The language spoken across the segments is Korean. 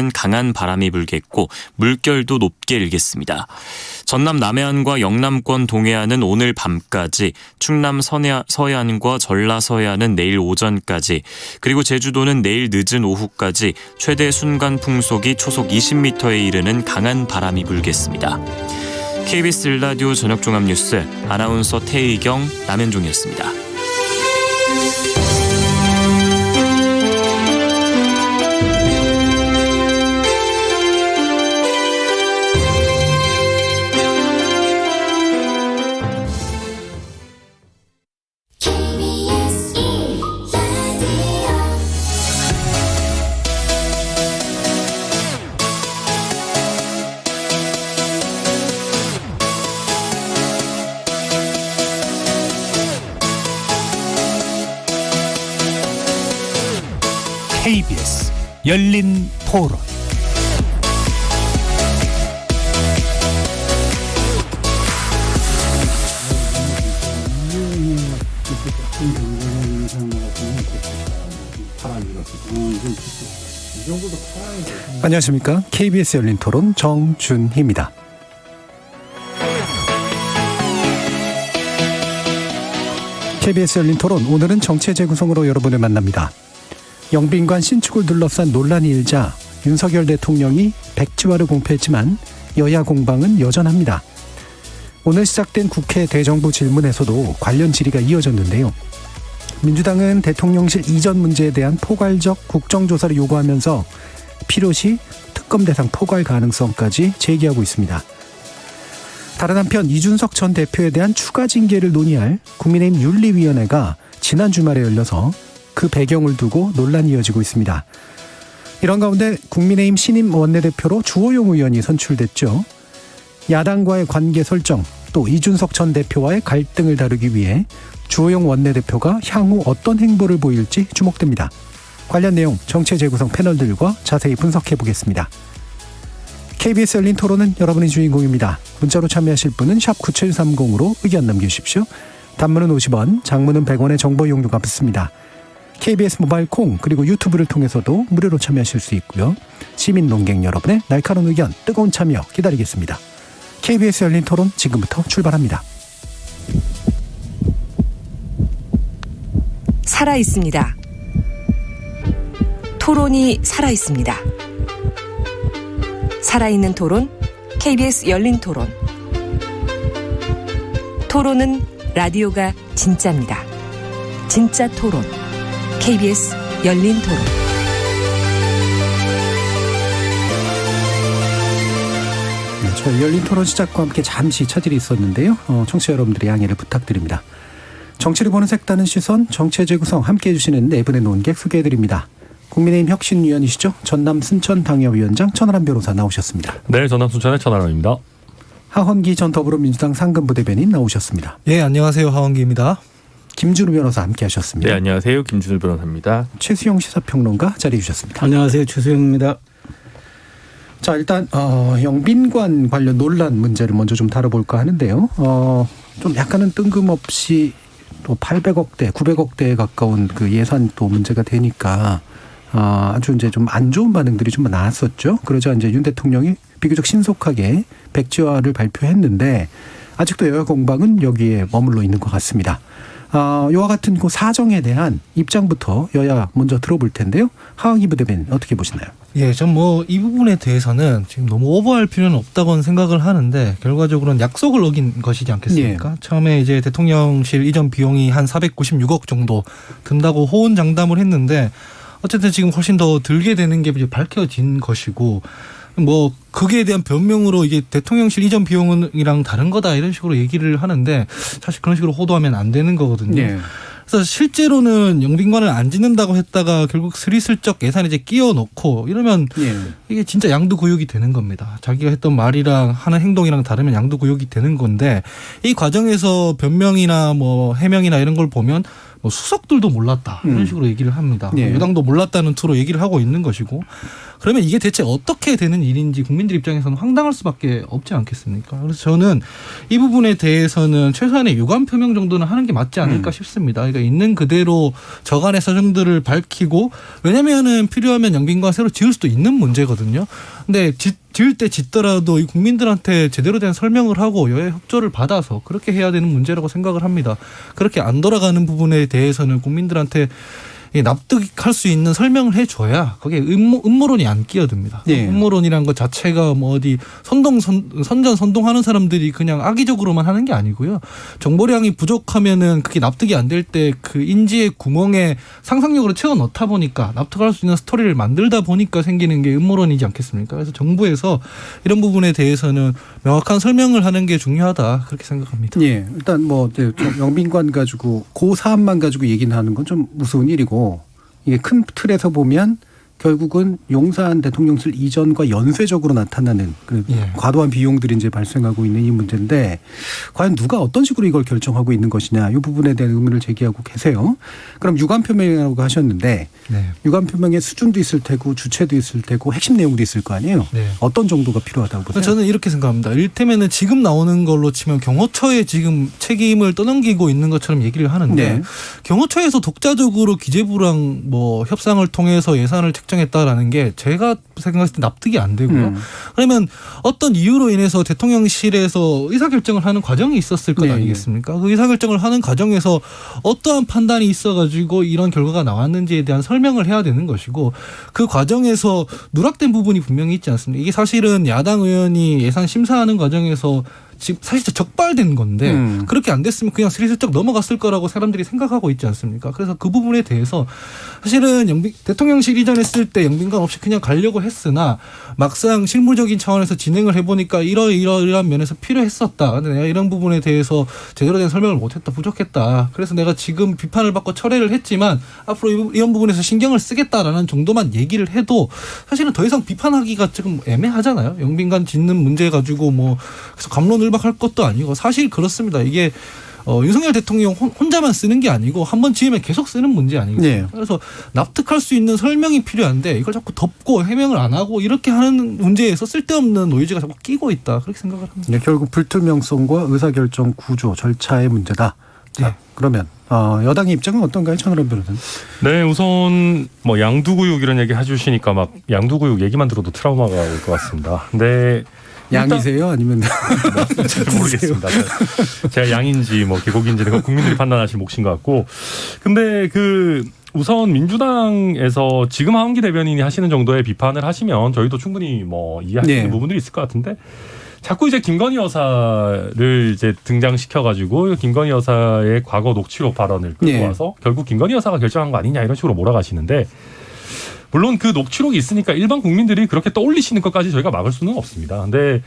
서해안은 강한 바람이 불겠고 물결도 높게 일겠습니다. 전남 남해안과 영남권 동해안은 오늘 밤까지, 충남 서해안과 전라 서해안은 내일 오전까지, 그리고 제주도는 내일 늦은 오후까지 최대 순간 풍속이 초속 20m에 이르는 강한 바람이 불겠습니다. KBS 1라디오 저녁종합뉴스 아나운서 태희경, 남현종이었습니다. KBS 열린 토론. 안녕하십니까. KBS 열린 토론 정준희입니다. KBS 열린 토론, 오늘은 정치의 재구성으로 여러분을 만납니다. 영빈관 신축을 둘러싼 논란이 일자 윤석열 대통령이 백지화를 공표했지만 여야 공방은 여전합니다. 오늘 시작된 국회 대정부 질문에서도 관련 질의가 이어졌는데요. 민주당은 대통령실 이전 문제에 대한 포괄적 국정조사를 요구하면서 필요시 특검 대상 포괄 가능성까지 제기하고 있습니다. 다른 한편 이준석 전 대표에 대한 추가 징계를 논의할 국민의힘 윤리위원회가 지난 주말에 열려서 그 배경을 두고 논란이 이어지고 있습니다. 이런 가운데 국민의힘 신임 원내대표로 주호영 의원이 선출됐죠. 야당과의 관계 설정, 또 이준석 전 대표와의 갈등을 다루기 위해 주호영 원내대표가 향후 어떤 행보를 보일지 주목됩니다. 관련 내용 정치 재구성 패널들과 자세히 분석해 보겠습니다. KBS 열린 토론은 여러분의 주인공입니다. 문자로 참여하실 분은 샵 9730으로 의견 남겨주십시오. 단문은 50원, 장문은 100원의 정보 이용료가 붙습니다. KBS 모바일 콩 그리고 유튜브를 통해서도 무료로 참여하실 수 있고요. 시민 논객 여러분의 날카로운 의견, 뜨거운 참여 기다리겠습니다. KBS 열린 토론 지금부터 출발합니다. 살아있습니다. 토론이 살아있습니다. 살아있는 토론, KBS 열린 토론. 토론은 라디오가 진짜입니다. 진짜 토론, KBS 열린 토론. 저희 열린 토론 시작과 함께 잠시 차질이 있었는데요. 청취자 여러분들의 양해를 부탁드립니다. 정치를 보는 색다른 시선, 정치의 재구성 함께해 주시는 네 분의 논객 소개해드립니다. 국민의힘 혁신위원이시죠. 전남 순천 당협위원장 천하람 변호사 나오셨습니다. 네, 전남 순천의 천하람입니다. 하헌기 전 더불어민주당 상근부대변인 나오셨습니다. 예, 안녕하세요. 하헌기입니다. 김준우 변호사 함께하셨습니다. 네, 안녕하세요. 김준우 변호사입니다. 최수영 시사평론가 자리해 주셨습니다. 안녕하세요. 최수영입니다. 자, 일단 영빈관 관련 논란 문제를 먼저 좀 다뤄볼까 하는데요. 좀 약간은 뜬금없이 또 800억대, 900억대에 가까운 그 예산 또 문제가 되니까 아주 이제 좀 안 좋은 반응들이 좀 나왔었죠. 그러자 이제 윤 대통령이 비교적 신속하게 백지화를 발표했는데 아직도 여야 공방은 여기에 머물러 있는 것 같습니다. 이와 같은 그 사정에 대한 입장부터 여야 먼저 들어볼 텐데요. 하헌기 부대변인 어떻게 보시나요? 예, 전 이 부분에 대해서는 지금 너무 오버할 필요는 없다고는 생각을 하는데 결과적으로는 약속을 어긴 것이지 않겠습니까? 예. 처음에 이제 대통령실 이전 비용이 한 496억 정도 든다고 호언장담을 했는데 어쨌든 지금 훨씬 더 들게 되는 게 이제 밝혀진 것이고 거기에 대한 변명으로 이게 대통령실 이전 비용이랑 다른 거다 이런 식으로 얘기를 하는데 사실 그런 식으로 호도하면 안 되는 거거든요. 네. 그래서 실제로는 영빈관을 안 짓는다고 했다가 결국 스리슬쩍 예산에 이제 끼워 넣고 이러면 이게 진짜 양두구육이 되는 겁니다. 자기가 했던 말이랑 하는 행동이랑 다르면 양두구육이 되는 건데 이 과정에서 변명이나 해명이나 이런 걸 보면 뭐 수석들도 몰랐다 이런 식으로 얘기를 합니다. 예. 여당도 몰랐다는 투로 얘기를 하고 있는 것이고 그러면 이게 대체 어떻게 되는 일인지 국민들 입장에서는 황당할 수밖에 없지 않겠습니까? 그래서 저는 이 부분에 대해서는 최소한의 유감 표명 정도는 하는 게 맞지 않을까 싶습니다. 그러니까 있는 그대로 저간의 사정들을 밝히고 왜냐면은 필요하면 영빈관 새로 지을 수도 있는 문제거든요. 근데 지을 때 짓더라도 이 국민들한테 제대로 된 설명을 하고 여야 협조를 받아서 그렇게 해야 되는 문제라고 생각을 합니다. 그렇게 안 돌아가는 부분에 대해서는 국민들한테 납득할 수 있는 설명을 해줘야 거기에 음모론이 안 끼어듭니다. 예. 음모론이란 것 자체가 뭐 어디 선동하는 사람들이 그냥 악의적으로만 하는 게 아니고요. 정보량이 부족하면은 그게 납득이 안 될 때 그 인지의 구멍에 상상력으로 채워 넣다 보니까 납득할 수 있는 스토리를 만들다 보니까 생기는 게 음모론이지 않겠습니까? 그래서 정부에서 이런 부분에 대해서는 명확한 설명을 하는 게 중요하다 그렇게 생각합니다. 예, 일단 뭐 이제 영빈관 가지고 그 사안만 가지고 얘기는 하는 건 좀 무서운 일이고 이게 큰 틀에서 보면 결국은 용산 대통령실 이전과 연쇄적으로 나타나는 그 예. 과도한 비용들이 이제 발생하고 있는 이 문제인데 과연 누가 어떤 식으로 이걸 결정하고 있는 것이냐 이 부분에 대한 의문을 제기하고 계세요. 그럼 유감 표명이라고 하셨는데 네. 유감 표명의 수준도 있을 테고 주체도 있을 테고 핵심 내용도 있을 거 아니에요. 네. 어떤 정도가 필요하다고 보세요? 저는 이렇게 생각합니다. 이를테면은 지금 나오는 걸로 치면 경호처에 지금 책임을 떠넘기고 있는 것처럼 얘기를 하는데 네. 경호처에서 독자적으로 기재부랑 뭐 협상을 통해서 예산을 책정했다라는 게 제가 생각했을 때 납득이 안 되고요. 그러면 어떤 이유로 인해서 대통령실에서 의사결정을 하는 과정이 있었을 것 네. 아니겠습니까? 그 의사결정을 하는 과정에서 어떠한 판단이 있어가지고 이런 결과가 나왔는지에 대한 설명을 해야 되는 것이고 그 과정에서 누락된 부분이 분명히 있지 않습니까? 이게 사실은 야당 의원이 예산 심사하는 과정에서 지금 사실 적발된 건데 그렇게 안 됐으면 그냥 스리슬쩍 넘어갔을 거라고 사람들이 생각하고 있지 않습니까? 그래서 그 부분에 대해서 사실은 대통령실 이전했을 때 영빈관 없이 그냥 가려고 했으나 막상 실무적인 차원에서 진행을 해보니까 이러이러한 면에서 필요했었다. 근데 내가 이런 부분에 대해서 제대로 된 설명을 못했다. 부족했다. 그래서 내가 지금 비판을 받고 철회를 했지만 앞으로 이런 부분에서 신경을 쓰겠다라는 정도만 얘기를 해도 사실은 더 이상 비판하기가 조금 애매하잖아요. 영빈관 짓는 문제 가지고 뭐 그래서 갑론을박할 것도 아니고 사실 그렇습니다. 이게 윤석열 대통령 혼자만 쓰는 게 아니고 한번 지으면 계속 쓰는 문제 아니겠습니까? 네. 그래서 납득할 수 있는 설명이 필요한데 이걸 자꾸 덮고 해명을 안 하고 이렇게 하는 문제에서 쓸데없는 노이즈가 자꾸 끼고 있다. 그렇게 생각을 합니다. 네, 결국 불투명성과 의사결정 구조 절차의 문제다. 자, 네. 그러면 여당의 입장은 어떤가요, 천하람 변호사님? 네, 우선 뭐 양두구육 이런 얘기 해주시니까 막 양두구육 얘기만 들어도 트라우마가 올 것 같습니다. 근데 양이세요, 아니면 잘 모르겠습니다. 제가 양인지 뭐 계곡인지는 그건 국민들이 판단하실 몫인 것 같고, 근데 우선 민주당에서 지금 하은기 대변인이 하시는 정도의 비판을 하시면 저희도 충분히 뭐 이해할 수 있는 네. 부분들이 있을 것 같은데. 자꾸 이제 김건희 여사를 이제 등장시켜가지고 김건희 여사의 과거 녹취록 발언을 끌고 네. 와서 결국 김건희 여사가 결정한 거 아니냐 이런 식으로 몰아가시는데 물론 그 녹취록이 있으니까 일반 국민들이 그렇게 떠올리시는 것까지 저희가 막을 수는 없습니다. 근데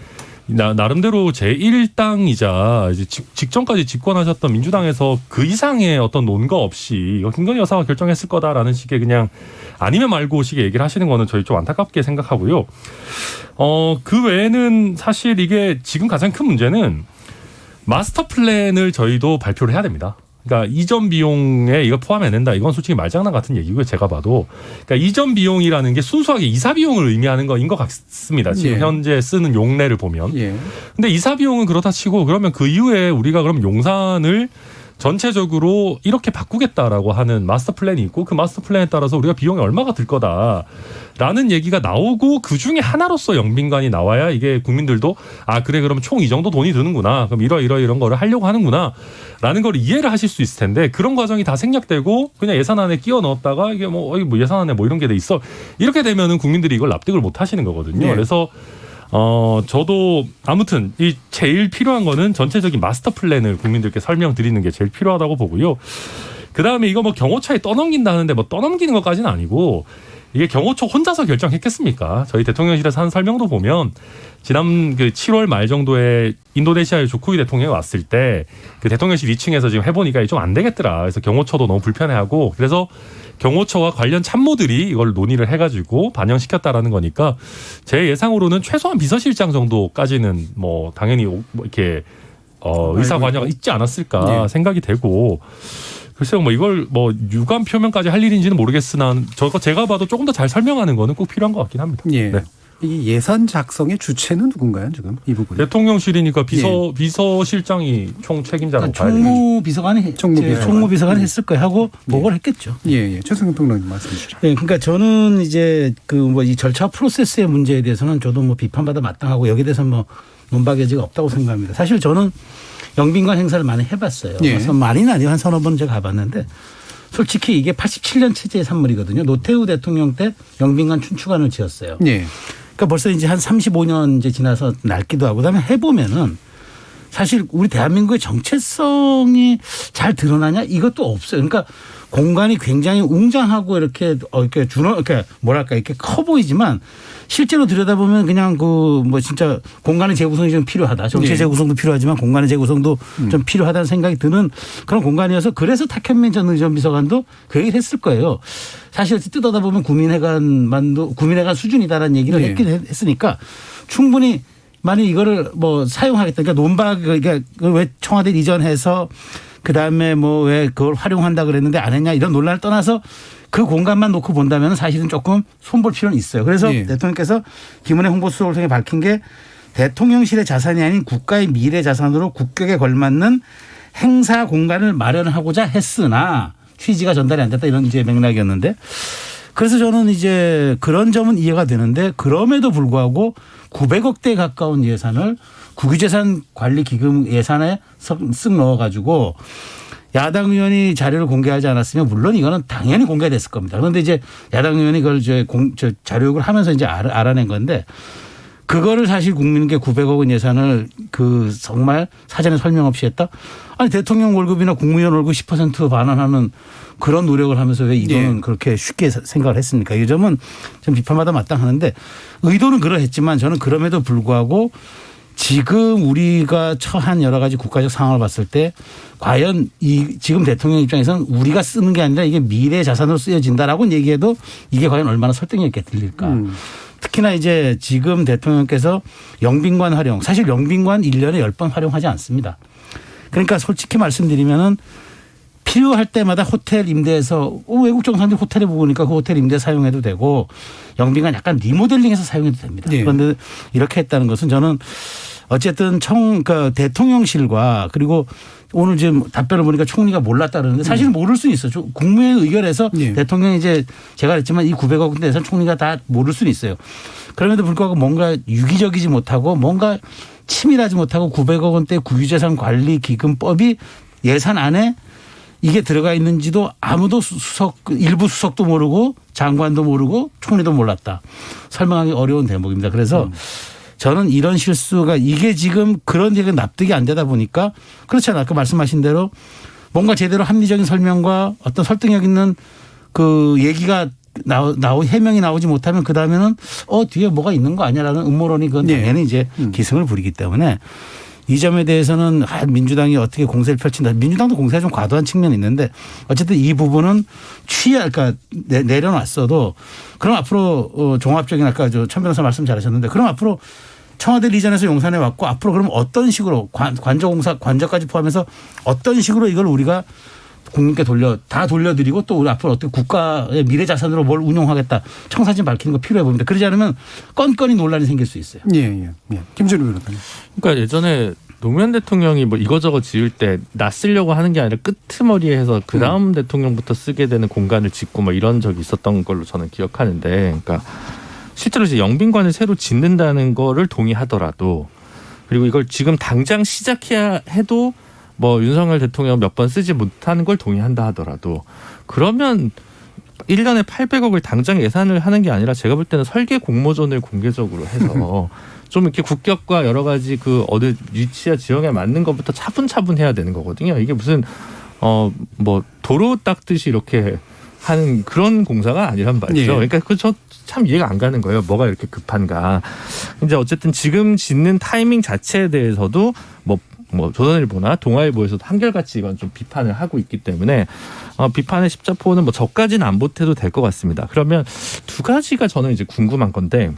나름대로 제1당이자 이제 직전까지 집권하셨던 민주당에서 그 이상의 어떤 논거 없이 이거 김건희 여사가 결정했을 거다라는 식의 그냥 아니면 말고 식의 얘기를 하시는 거는 저희 좀 안타깝게 생각하고요. 그 외에는 사실 이게 지금 가장 큰 문제는 마스터 플랜을 저희도 발표를 해야 됩니다. 그러니까 이전 비용에 이거 포함해낸다. 이건 솔직히 말장난 같은 얘기고요. 제가 봐도. 그러니까 이전 비용이라는 게 순수하게 이사 비용을 의미하는 거인 것 같습니다. 지금 예. 현재 쓰는 용례를 보면. 예. 근데 이사 비용은 그렇다 치고 그러면 그 이후에 우리가 그럼 용산을 전체적으로 이렇게 바꾸겠다라고 하는 마스터 플랜이 있고 그 마스터 플랜에 따라서 우리가 비용이 얼마가 들 거다라는 얘기가 나오고 그중에 하나로서 영빈관이 나와야 이게 국민들도 아 그래 그럼 총 이 정도 돈이 드는구나 그럼 이런 거를 하려고 하는구나 라는 걸 이해를 하실 수 있을 텐데 그런 과정이 다 생략되고 그냥 예산안에 끼워 넣었다가 이게 뭐 예산안에 뭐 이런 게 돼 있어 이렇게 되면은 국민들이 이걸 납득을 못 하시는 거거든요. 네. 그래서 저도 아무튼 이 제일 필요한 거는 전체적인 마스터 플랜을 국민들께 설명드리는 게 제일 필요하다고 보고요. 그다음에 이거 뭐 경호처에 떠넘긴다는데 뭐 떠넘기는 것까지는 아니고 이게 경호처 혼자서 결정했겠습니까? 저희 대통령실에서 한 설명도 보면 지난 그 7월 말 정도에 인도네시아의 조코위 대통령이 왔을 때 그 대통령실 2층에서 지금 해보니까 이게 좀 안 되겠더라. 그래서 경호처도 너무 불편해하고 그래서 경호처와 관련 참모들이 이걸 논의를 해가지고 반영시켰다라는 거니까 제 예상으로는 최소한 비서실장 정도까지는 뭐 당연히 뭐 이렇게 의사 관여가 있지 않았을까 네. 생각이 되고 글쎄요, 뭐 이걸 뭐 유감 표명까지 할 일인지는 모르겠으나 제가 봐도 조금 더 잘 설명하는 거는 꼭 필요한 것 같긴 합니다. 예. 네. 이 예산 작성의 주체는 누군가요, 지금 이 부분? 대통령실이니까 비서실장이 총 책임자라고 봐야 되겠죠. 총무비서관이 총무비서관이 했을 거야 하고 보고를 했겠죠. 예. 최승현 평론가님 말씀 주시죠. 네, 그러니까 저는 이제 그 뭐 이 절차 프로세스의 문제에 대해서는 저도 뭐 비판받아 마땅하고 여기에 대해서 뭐 논박의 여지가 없다고 생각합니다. 사실 저는 영빈관 행사를 많이 해봤어요. 예. 그래서 많이는 아니고 한 서너 번 제가 가봤는데 솔직히 이게 87년 체제의 산물이거든요. 노태우 대통령 때 영빈관 춘추관을 지었어요. 예. 그러니까 벌써 이제 한 35년 이제 지나서 낡기도 하고 그다음에 해보면은 사실 우리 대한민국의 정체성이 잘 드러나냐 이것도 없어요. 그러니까 공간이 굉장히 웅장하고 이렇게 이렇게 뭐랄까 이렇게 커 보이지만 실제로 들여다보면 그냥 그 뭐 진짜 공간의 재구성이 좀 필요하다. 정체 재구성도 필요하지만 공간의 재구성도 좀 필요하다는 생각이 드는 그런 공간이어서 그래서 탁현민 전 의전 비서관도 그 얘기를 했을 거예요. 사실 뜯어다 보면 구민회관 수준이다라는 얘기를 했긴 했으니까 충분히 만약 이거를 뭐 사용하겠다. 그러니까 논박 그러니까 왜 청와대 이전해서 그다음에 뭐 왜 그걸 활용한다 그랬는데 안 했냐 이런 논란을 떠나서 그 공간만 놓고 본다면 사실은 조금 손볼 필요는 있어요. 그래서 대통령께서 김은혜 홍보수석을 통해 밝힌 게 대통령실의 자산이 아닌 국가의 미래 자산으로 국격에 걸맞는 행사 공간을 마련하고자 했으나 취지가 전달이 안 됐다 이런 이제 맥락이었는데 그래서 저는 이제 그런 점은 이해가 되는데 그럼에도 불구하고 900억대에 가까운 예산을 국유재산관리기금 예산에 쓱 넣어가지고 야당 의원이 자료를 공개하지 않았으면 물론 이거는 당연히 공개됐을 겁니다. 그런데 이제 야당 의원이 그걸 자료 요구를 하면서 이제 알아낸 건데 그거를 사실 국민께 900억 원 예산을 그 정말 사전에 설명 없이 했다? 아니 대통령 월급이나 국무위원 월급 10% 반환하는 그런 노력을 하면서 왜 이거는 그렇게 쉽게 생각을 했습니까? 이 점은 좀 비판받아 마땅하는데 의도는 그러했지만 저는 그럼에도 불구하고 지금 우리가 처한 여러 가지 국가적 상황을 봤을 때 과연 이 지금 대통령 입장에서는 우리가 쓰는 게 아니라 이게 미래 자산으로 쓰여진다라고 얘기해도 이게 과연 얼마나 설득력 있게 들릴까. 특히나 이제 지금 대통령께서 영빈관 활용 사실 영빈관 1년에 10번 활용하지 않습니다. 그러니까 솔직히 말씀드리면은 필요할 때마다 호텔 임대해서 외국 정상들 호텔에 묵으니까 그 호텔 임대 사용해도 되고 영빈관 약간 리모델링해서 사용해도 됩니다. 그런데 이렇게 했다는 것은 저는 어쨌든 그러니까 대통령실과 그리고 오늘 지금 답변을 보니까 총리가 몰랐다 그러는데 사실은 모를 수 있어요. 국무회의 의결에서 대통령이 이제 제가 그랬지만 이 900억 대해서 총리가 다 모를 수는 있어요. 그럼에도 불구하고 뭔가 유기적이지 못하고 뭔가 치밀하지 못하고 900억 원대 국유재산관리기금법이 예산 안에 이게 들어가 있는지도 아무도 일부 수석도 모르고 장관도 모르고 총리도 몰랐다. 설명하기 어려운 대목입니다. 그래서 저는 이런 실수가 이게 지금 그런 얘기가 납득이 안 되다 보니까 그렇잖아요. 아까 말씀하신 대로 뭔가 제대로 합리적인 설명과 어떤 설득력 있는 그 얘기가 해명이 나오지 못하면 그다음에는 뒤에 뭐가 있는 거 아니야라는 음모론이 그건 당연히 이제 기승을 부리기 때문에 이 점에 대해서는 민주당이 어떻게 공세를 펼친다. 민주당도 공세가 좀 과도한 측면이 있는데 어쨌든 이 부분은 그러니까 내려놨어도 그럼 앞으로 종합적인 아까 천 변호사 말씀 잘하셨는데 그럼 앞으로 청와대 이전에서 용산에 왔고 앞으로 그럼 어떤 식으로 관저까지 포함해서 어떤 식으로 이걸 우리가 국민께 다 돌려드리고 또 우리 앞으로 어떻게 국가의 미래 자산으로 뭘 운용하겠다 청사진 밝히는 거 필요해 보입니다. 그러지 않으면 건건이 논란이 생길 수 있어요. 김준우 변호사님. 그러니까 예전에 노무현 대통령이 뭐 이거저거 지을 때 나 쓰려고 하는 게 아니라 끄트머리에 해서 그 다음 대통령부터 쓰게 되는 공간을 짓고 뭐 이런 적이 있었던 걸로 저는 기억하는데 그러니까 실제로 이제 영빈관을 새로 짓는다는 거를 동의하더라도 그리고 이걸 지금 당장 시작해야 해도 뭐 윤석열 대통령 몇 번 쓰지 못하는 걸 동의한다 하더라도 그러면 1년에 800억을 당장 예산을 하는 게 아니라 제가 볼 때는 설계 공모전을 공개적으로 해서 좀 이렇게 국격과 여러 가지 그 어느 위치와 지형에 맞는 것부터 차분차분 해야 되는 거거든요. 이게 무슨 뭐 도로 닦듯이 이렇게 하는 그런 공사가 아니란 말이죠. 그러니까 저 참 이해가 안 가는 거예요. 뭐가 이렇게 급한가. 이제 어쨌든 지금 짓는 타이밍 자체에 대해서도 뭐 조선일보나 동아일보에서도 한결같이 이건 좀 비판을 하고 있기 때문에 비판의 십자포는 뭐 저까지는 안 보태도 될 것 같습니다. 그러면 두 가지가 저는 이제 궁금한 건데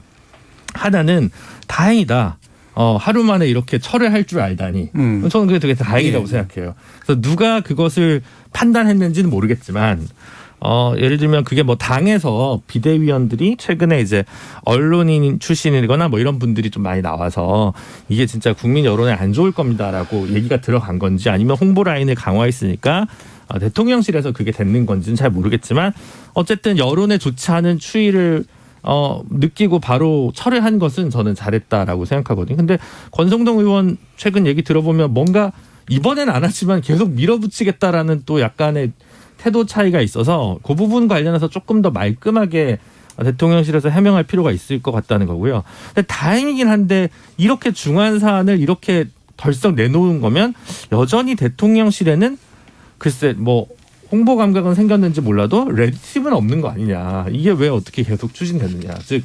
하나는 다행이다. 하루 만에 이렇게 철회할 줄 알다니. 저는 그게 되게 다행이라고 예. 생각해요. 그래서 누가 그것을 판단했는지는 모르겠지만 예를 들면 그게 뭐 당에서 비대위원들이 최근에 이제 언론인 출신이거나 뭐 이런 분들이 좀 많이 나와서 이게 진짜 국민 여론에 안 좋을 겁니다라고 얘기가 들어간 건지 아니면 홍보 라인을 강화했으니까 대통령실에서 그게 됐는 건지는 잘 모르겠지만 어쨌든 여론에 좋지 않은 추이를 느끼고 바로 철회한 것은 저는 잘했다라고 생각하거든요. 근데 권성동 의원 최근 얘기 들어보면 뭔가 이번엔 안 하지만 계속 밀어붙이겠다라는 또 약간의 태도 차이가 있어서 그 부분 관련해서 조금 더 말끔하게 대통령실에서 해명할 필요가 있을 것 같다는 거고요. 근데 다행이긴 한데 이렇게 중요한 사안을 이렇게 덜썩 내놓은 거면 여전히 대통령실에는 글쎄 뭐 홍보 감각은 생겼는지 몰라도 레지티브는 없는 거 아니냐. 이게 왜 어떻게 계속 추진되느냐. 즉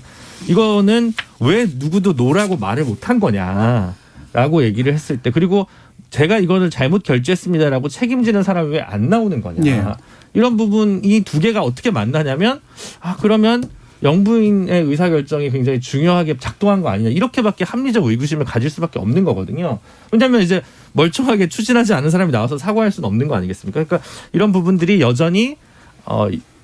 이거는 왜 누구도 노라고 말을 못한 거냐라고 얘기를 했을 때 그리고 제가 이거를 잘못 결제했습니다라고 책임지는 사람이 왜 안 나오는 거냐. 예. 이런 부분 이 두 개가 어떻게 만나냐면 그러면 영부인의 의사결정이 굉장히 중요하게 작동한 거 아니냐. 이렇게밖에 합리적 의구심을 가질 수밖에 없는 거거든요. 왜냐하면 이제 멀쩡하게 추진하지 않은 사람이 나와서 사과할 수는 없는 거 아니겠습니까? 그러니까 이런 부분들이 여전히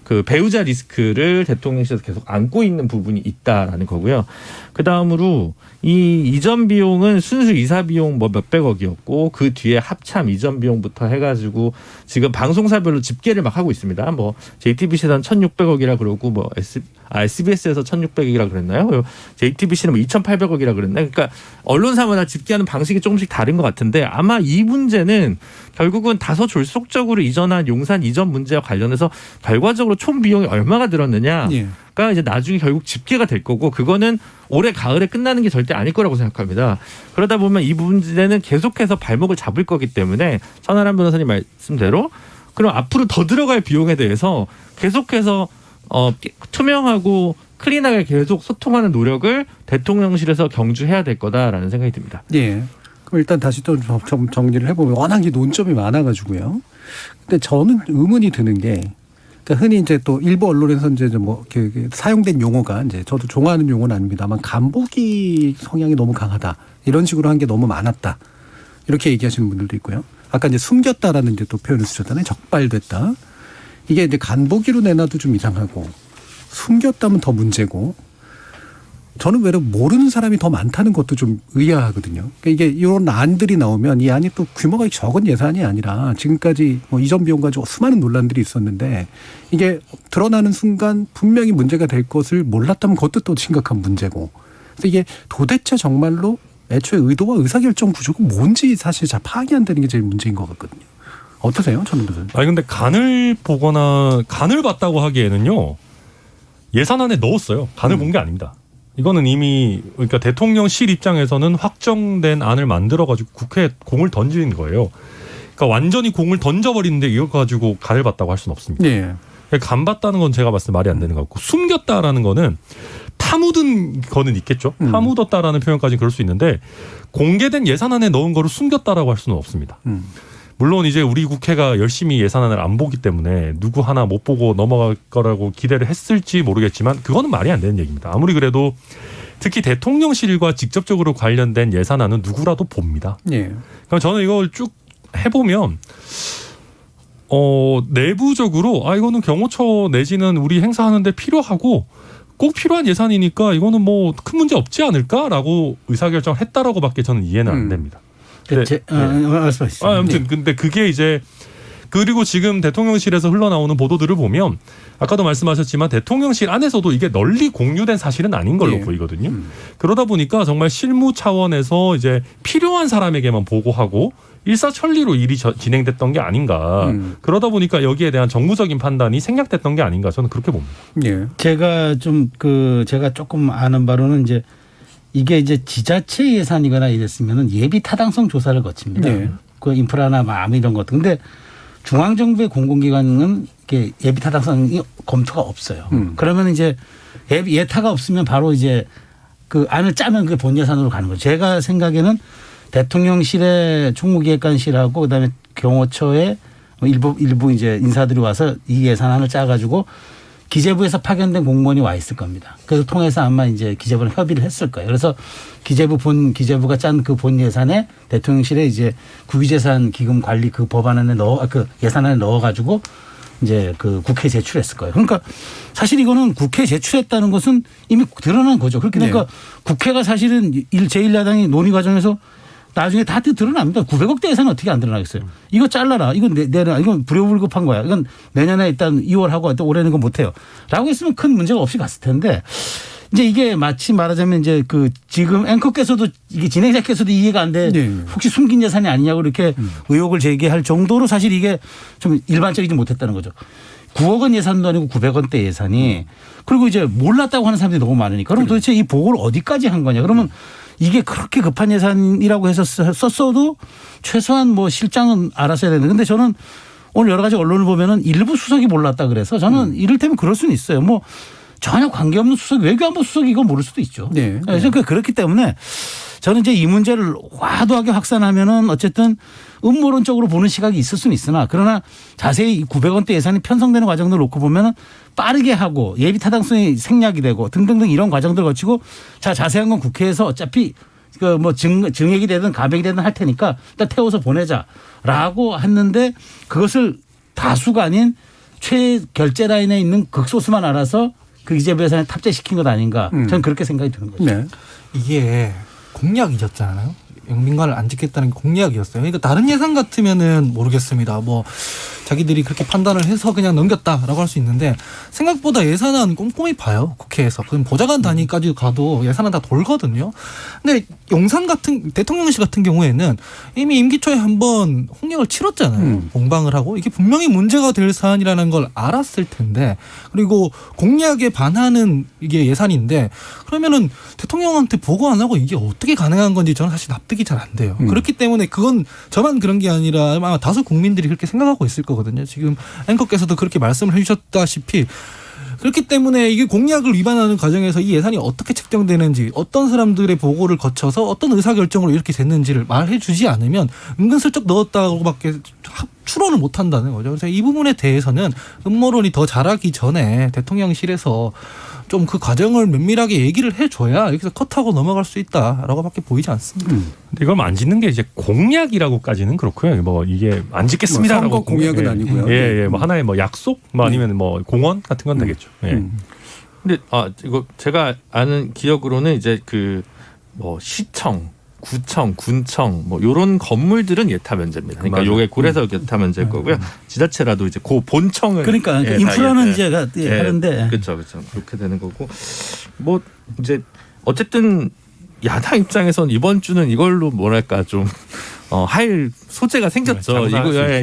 그 배우자 리스크를 대통령실에서 계속 안고 있는 부분이 있다라는 거고요. 그 다음으로 이 이전 비용은 순수 이사 비용 뭐 몇백억이었고 그 뒤에 합참 이전 비용부터 해가지고 지금 방송사별로 집계를 막 하고 있습니다. 뭐 JTBC에서는 1,600억이라 그러고 뭐 SBS에서 1,600억이라 그랬나요? JTBC는 뭐 2,800억이라 그랬나요? 그러니까 언론사마다 집계하는 방식이 조금씩 다른 것 같은데 아마 이 문제는 결국은 다소 졸속적으로 이전한 용산 이전 문제와 관련해서 결과적으로 총 비용이 얼마가 들었느냐. 예. 가 이제 나중에 결국 집계가 될 거고 그거는 올해 가을에 끝나는 게 절대 아닐 거라고 생각합니다. 그러다 보면 이 문제는 계속해서 발목을 잡을 거기 때문에 천하람 변호사님 말씀대로 그럼 앞으로 더 들어갈 비용에 대해서 계속해서 투명하고 클린하게 계속 소통하는 노력을 대통령실에서 경주해야 될 거다라는 생각이 듭니다. 예. 그럼 일단 다시 또 정리를 해보면 워낙 이 논점이 많아가지고요. 근데 저는 의문이 드는 게 그러니까 흔히 이제 또 일부 언론에서 이제 뭐 사용된 용어가 이제 저도 좋아하는 용어는 아닙니다만 간보기 성향이 너무 강하다 이런 식으로 한 게 너무 많았다 이렇게 얘기하시는 분들도 있고요. 아까 이제 숨겼다라는 이제 또 표현을 쓰셨잖아요. 적발됐다. 이게 이제 간보기로 내놔도 좀 이상하고 숨겼다면 더 문제고. 저는 외로 모르는 사람이 더 많다는 것도 좀 의아하거든요. 그러니까 이게 이런 안들이 나오면 이 안이 또 규모가 적은 예산이 아니라 지금까지 뭐 이전 비용 가지고 수많은 논란들이 있었는데 이게 드러나는 순간 분명히 문제가 될 것을 몰랐다면 그것도 또 심각한 문제고. 그래서 이게 도대체 정말로 애초에 의도와 의사결정 구조가 뭔지 사실 잘 파악이 안 되는 게 제일 문제인 것 같거든요. 어떠세요? 저는 무슨. 아니 근데 간을 봤다고 하기에는요. 예산안에 넣었어요. 간을 본 게 아닙니다. 이거는 이미 그러니까 대통령실 입장에서는 확정된 안을 만들어가지고 국회에 공을 던지는 거예요. 그러니까 완전히 공을 던져버리는데 이걸 가지고 간을 봤다고 할 수는 없습니다. 네. 간 봤다는 건 제가 봤을 때 말이 안 되는 것 같고 숨겼다라는 거는 파묻은 거는 있겠죠. 파묻었다라는 표현까지는 그럴 수 있는데 공개된 예산안에 넣은 거를 숨겼다라고 할 수는 없습니다. 물론 이제 우리 국회가 열심히 예산안을 안 보기 때문에 누구 하나 못 보고 넘어갈 거라고 기대를 했을지 모르겠지만 그거는 말이 안 되는 얘기입니다. 아무리 그래도 특히 대통령실과 직접적으로 관련된 예산안은 누구라도 봅니다. 예. 그럼 저는 이걸 쭉 해보면 내부적으로 이거는 경호처 내지는 우리 행사하는데 필요하고 꼭 필요한 예산이니까 이거는 뭐 큰 문제 없지 않을까라고 의사결정을 했다라고밖에 저는 이해는 안 됩니다. 말씀하시죠. 아무튼 근데 그게 이제 그리고 지금 대통령실에서 흘러나오는 보도들을 보면 아까도 말씀하셨지만 대통령실 안에서도 이게 널리 공유된 사실은 아닌 걸로 보이거든요. 그러다 보니까 정말 실무 차원에서 이제 필요한 사람에게만 보고하고 일사천리로 일이 진행됐던 게 아닌가. 그러다 보니까 여기에 대한 정무적인 판단이 생략됐던 게 아닌가. 저는 그렇게 봅니다. 예. 제가 조금 아는 바로는 이게 이제 지자체 예산이거나 이랬으면은 예비 타당성 조사를 거칩니다. 네. 그 인프라나 이런 것도. 근데 중앙정부의 공공기관은 이게 예비 타당성이 검토가 없어요. 그러면 이제 예타가 없으면 바로 이제 그 안을 짜면 그게 본 예산으로 가는 거죠. 제가 생각에는 대통령실의 총무기획관실하고 그다음에 경호처의 일부 이제 인사들이 와서 이 예산안을 짜가지고 기재부에서 파견된 공무원이 와 있을 겁니다. 그래서 통해서 아마 이제 기재부랑 협의를 했을 거예요. 그래서 기재부가 짠 그 본 예산에 대통령실에 이제 국유재산 기금 관리 그 법안에 그 예산안에 넣어가지고 이제 그 국회에 제출했을 거예요. 그러니까 사실 이거는 국회에 제출했다는 것은 이미 드러난 거죠. 그렇게 그러니까 네. 국회가 사실은 제1야당이 논의 과정에서 나중에 다 드러납니다. 900억대 예산은 어떻게 안 드러나겠어요. 이거 잘라라. 이건 내놔. 이건 불효불급한 거야. 이건 내년에 일단 2월 하고 또 올해는 그거 못해요. 라고 했으면 큰 문제가 없이 갔을 텐데 이제 이게 마치 말하자면 이제 그 지금 앵커께서도 이게 진행자께서도 이해가 안 돼. 네. 혹시 숨긴 예산이 아니냐고 이렇게 의혹을 제기할 정도로 사실 이게 좀 일반적이지 못했다는 거죠. 9억 원 예산도 아니고 900원대 예산이 그리고 이제 몰랐다고 하는 사람들이 너무 많으니까 그럼 도대체 이 보고를 어디까지 한 거냐. 그러면 이게 그렇게 급한 예산이라고 해서 썼어도 최소한 뭐 실장은 알았어야 되는데 근데 저는 오늘 여러 가지 언론을 보면은 일부 수석이 몰랐다 그래서 저는 이를테면 그럴 수는 있어요. 뭐 전혀 관계없는 수석, 외교안보 수석이 이건 모를 수도 있죠. 네. 그래서 그렇기 때문에 저는 이제 이 문제를 과도하게 확산하면은 어쨌든 음모론적으로 보는 시각이 있을 수는 있으나 그러나 자세히 900원대 예산이 편성되는 과정들을 놓고 보면은 빠르게 하고 예비 타당성이 생략이 되고 등등등 이런 과정들 거치고 자 자세한 건 국회에서 어차피 그 뭐 증액이 되든 가백이 되든 할 테니까 일단 태워서 보내자라고 했는데 그것을 다수가 아닌 최결제 라인에 있는 극소수만 알아서 그 기재부 예산에 탑재시킨 것 아닌가 저는 그렇게 생각이 드는 거죠. 네. 이게 공약이었잖아요. 영빈관을 안 짓겠다는 게 공약이었어요. 그러니까 다른 예산 같으면은 모르겠습니다. 뭐 자기들이 그렇게 판단을 해서 그냥 넘겼다라고 할 수 있는데 생각보다 예산안 꼼꼼히 봐요. 국회에서. 그럼 보좌관 단위까지 가도 예산안 다 돌거든요. 근데 용산 같은 대통령실 같은 경우에는 이미 임기 초에 한번 홍역을 치렀잖아요. 공방을 하고 이게 분명히 문제가 될 사안이라는 걸 알았을 텐데 그리고 공약에 반하는 이게 예산인데 그러면은 대통령한테 보고 안 하고 이게 어떻게 가능한 건지 저는 사실 납득이 잘 안 돼요. 그렇기 때문에 그건 저만 그런 게 아니라 아마 다수 국민들이 그렇게 생각하고 있을 거거든요. 지금 앵커께서도 그렇게 말씀을 해주셨다시피 그렇기 때문에 이게 공약을 위반하는 과정에서 이 예산이 어떻게 책정되는지 어떤 사람들의 보고를 거쳐서 어떤 의사결정으로 이렇게 됐는지를 말해 주지 않으면 은근슬쩍 넣었다고밖에 추론을 못한다는 거죠. 그래서 이 부분에 대해서는 음모론이 더 자라기 전에 대통령실에서 좀 그 과정을 면밀하게 얘기를 해줘야 여기서 컷하고 넘어갈 수 있다라고밖에 보이지 않습니다. 근데 이걸 안 짓는 게 이제 공약이라고까지는 그렇고요. 뭐 이게 안 짓겠습니다라고 선거 공약은 아니고요. 예, 뭐 하나의 뭐 약속, 뭐 아니면 뭐 공언 같은 건 되겠죠. 예. 근데 이거 제가 아는 기억으로는 이제 그 뭐 시청, 구청, 군청 뭐 요런 건물들은 예타 면제입니다. 그러니까 맞아요. 요게 고래석 예타 면제일 거고요. 지자체라도 이제 그 본청을 그러니까 인프라는 이제 하는데 그렇죠. 그렇게 되는 거고 뭐 이제 어쨌든 야당 입장에선 이번 주는 이걸로 뭐랄까 좀 할 소재가 생겼죠.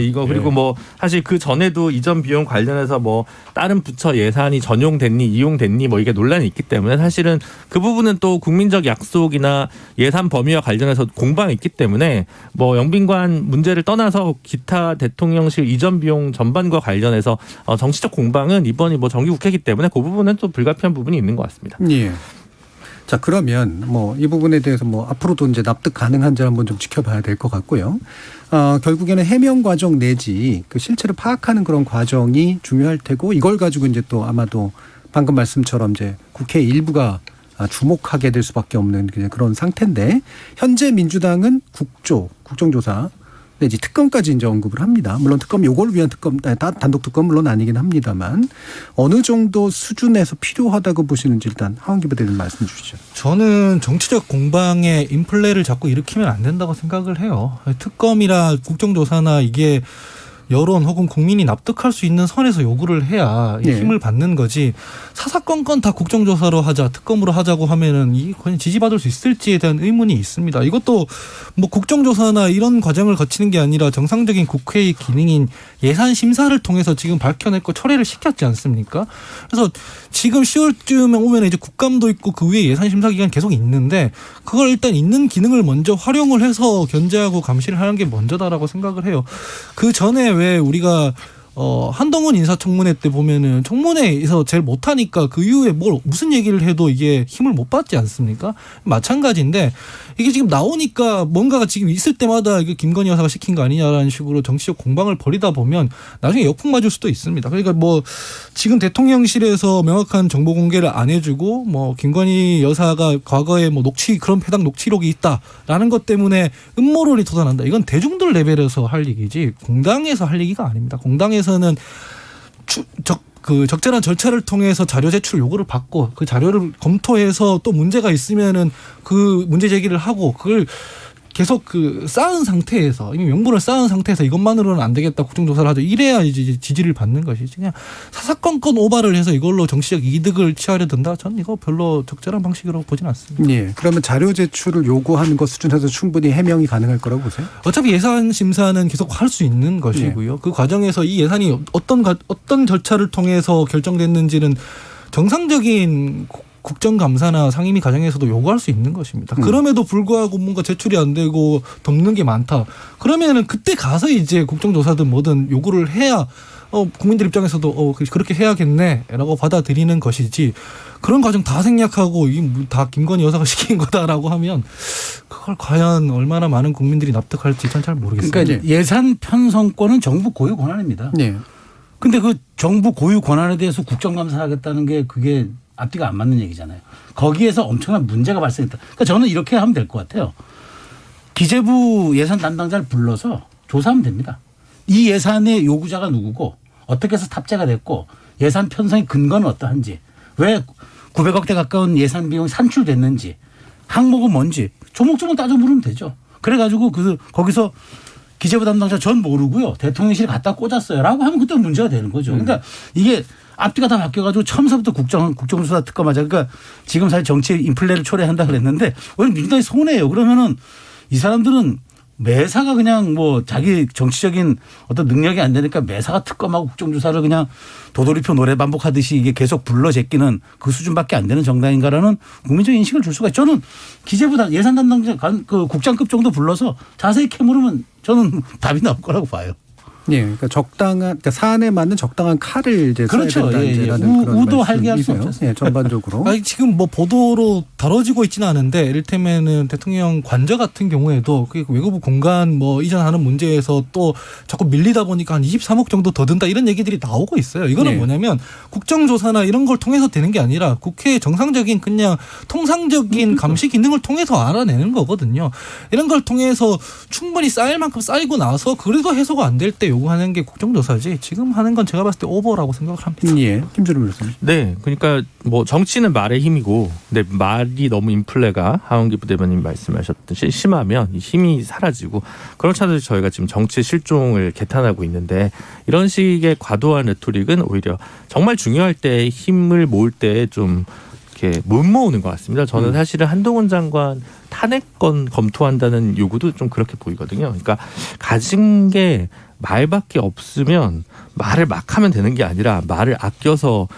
이거 그리고 뭐 사실 그 전에도 이전 비용 관련해서 뭐 다른 부처 예산이 전용됐니 이용됐니 뭐 이게 논란이 있기 때문에 사실은 그 부분은 또 국민적 약속이나 예산 범위와 관련해서 공방이 있기 때문에 뭐 영빈관 문제를 떠나서 기타 대통령실 이전 비용 전반과 관련해서 정치적 공방은 이번이 뭐 정기국회이기 때문에 그 부분은 또 불가피한 부분이 있는 것 같습니다. 예. 자, 그러면 뭐 이 부분에 대해서 뭐 앞으로도 이제 납득 가능한지 한번 좀 지켜봐야 될 것 같고요. 결국에는 해명 과정 내지 그 실체를 파악하는 그런 과정이 중요할 테고 이걸 가지고 이제 또 아마도 방금 말씀처럼 이제 국회 일부가 주목하게 될 수밖에 없는 그런 상태인데 현재 민주당은 국정조사 내지 특검까지 이제 언급을 합니다. 물론 특검 요걸 위한 특검 단독 특검 물론 아니긴 합니다만 어느 정도 수준에서 필요하다고 보시는지 일단 하원기 부대님 말씀 주시죠. 저는 정치적 공방에 인플레를 자꾸 일으키면 안 된다고 생각을 해요. 특검이나 국정조사나 이게 여론 혹은 국민이 납득할 수 있는 선에서 요구를 해야 이 힘을 받는 거지 사사건건 다 국정조사로 하자 특검으로 하자고 하면은 이 과연 지지받을 수 있을지에 대한 의문이 있습니다. 이것도 뭐 국정조사나 이런 과정을 거치는 게 아니라 정상적인 국회의 기능인 예산 심사를 통해서 지금 밝혀냈고 철회를 시켰지 않습니까? 그래서 지금 10월쯤에 오면 이제 국감도 있고 그 위에 예산 심사 기간 계속 있는데 그걸 일단 있는 기능을 먼저 활용을 해서 견제하고 감시를 하는 게 먼저다라고 생각을 해요. 그 전에 왜 우리가 한동훈 인사청문회 때 보면은 청문회에서 제일 못하니까 그 이후에 무슨 얘기를 해도 이게 힘을 못 받지 않습니까? 마찬가지인데 이게 지금 나오니까 뭔가가 지금 있을 때마다 이게 김건희 여사가 시킨 거 아니냐라는 식으로 정치적 공방을 벌이다 보면 나중에 역풍 맞을 수도 있습니다. 그러니까 뭐 지금 대통령실에서 명확한 정보 공개를 안 해주고 뭐 김건희 여사가 과거에 뭐 해당 녹취록이 있다라는 것 때문에 음모론이 돋아난다. 이건 대중들 레벨에서 할 얘기지 공당에서 할 얘기가 아닙니다. 공당에서는 적절한 절차를 통해서 자료 제출 요구를 받고 그 자료를 검토해서 또 문제가 있으면은 그 문제 제기를 하고 그걸 계속 쌓은 상태에서 이미 명분을 쌓은 상태에서 이것만으로는 안 되겠다 국정조사를 하죠. 이래야 이제 지지를 받는 것이지. 그냥 사사건건 오바를 해서 이걸로 정치적 이득을 취하려 든다. 전 이거 별로 적절한 방식이라고 보진 않습니다. 예. 그러면 자료 제출을 요구하는 것 수준에서 충분히 해명이 가능할 거라고 보세요? 어차피 예산 심사는 계속 할 수 있는 것이고요. 그 과정에서 이 예산이 어떤 절차를 통해서 결정됐는지는 정상적인 국정감사나 상임위 과정에서도 요구할 수 있는 것입니다. 그럼에도 불구하고 뭔가 제출이 안 되고 덮는 게 많다. 그러면은 그때 가서 이제 국정조사든 뭐든 요구를 해야 국민들 입장에서도 그렇게 해야겠네라고 받아들이는 것이지 그런 과정 다 생략하고 이게 다 김건희 여사가 시킨 거다라고 하면 그걸 과연 얼마나 많은 국민들이 납득할지 전 잘 모르겠습니다. 그러니까 예산 편성권은 정부 고유 권한입니다. 네. 근데 그 정부 고유 권한에 대해서 국정감사하겠다는 게 그게 앞뒤가 안 맞는 얘기잖아요. 거기에서 엄청난 문제가 발생했다. 그러니까 저는 이렇게 하면 될 것 같아요. 기재부 예산 담당자를 불러서 조사하면 됩니다. 이 예산의 요구자가 누구고 어떻게 해서 탑재가 됐고 예산 편성의 근거는 어떠한지 왜 900억대 가까운 예산 비용이 산출됐는지 항목은 뭔지 조목조목 따져 물으면 되죠. 그래가지고 거기서 기재부 담당자 전 모르고요. 대통령실에 갖다 꽂았어요. 라고 하면 그때 문제가 되는 거죠. 그러니까 이게 앞뒤가 다 바뀌어가지고 처음서부터 국정조사 특검하자. 그러니까 지금 사실 정치 인플레를 초래한다 그랬는데 오히려 민주당이 손해예요. 그러면은 이 사람들은 매사가 그냥 뭐 자기 정치적인 어떤 능력이 안 되니까 매사가 특검하고 국정조사를 그냥 도돌이표 노래 반복하듯이 이게 계속 불러 제끼는 그 수준밖에 안 되는 정당인가라는 국민적 인식을 줄 수가 있죠. 저는 기재부 예산 담당자 국장급 정도 불러서 자세히 캐물으면 저는 답이 나올 거라고 봐요. 예, 그러니까 그러니까 사안에 맞는 적당한 칼을 이제 그렇죠. 써야 된다는 그런 우도하게 할 수 말씀이세요. 없었어요. 예, 전반적으로. 아니, 지금 뭐 보도로 다뤄지고 있지는 않은데 이를테면은 대통령 관저 같은 경우에도 그 외교부 공간 뭐 이전하는 문제에서 또 자꾸 밀리다 보니까 한 23억 정도 더 든다 이런 얘기들이 나오고 있어요. 이거는 네. 뭐냐면 국정조사나 이런 걸 통해서 되는 게 아니라 국회의 정상적인 그냥 통상적인 감시 기능을 통해서 알아내는 거거든요. 이런 걸 통해서 충분히 쌓일 만큼 쌓이고 나서 그래도 해소가 안 될 때 요구하는 게 국정조사지 지금 하는 건 제가 봤을 때 오버라고 생각을 합니다. 예, 김준우 교수님. 네, 그러니까 뭐 정치는 말의 힘이고, 근데 말이 너무 인플레가 하원기 부대변인 말씀하셨듯이 심하면 이 힘이 사라지고 그렇지 않아도 저희가 지금 정치 실종을 개탄하고 있는데 이런 식의 과도한 레토릭은 오히려 정말 중요할 때 힘을 모을 때 좀 이렇게 못 모으는 것 같습니다. 저는 사실은 한동훈 장관 탄핵건 검토한다는 요구도 좀 그렇게 보이거든요. 그러니까 가진 게 말밖에 없으면 말을 막 하면 되는 게 아니라 말을 아껴서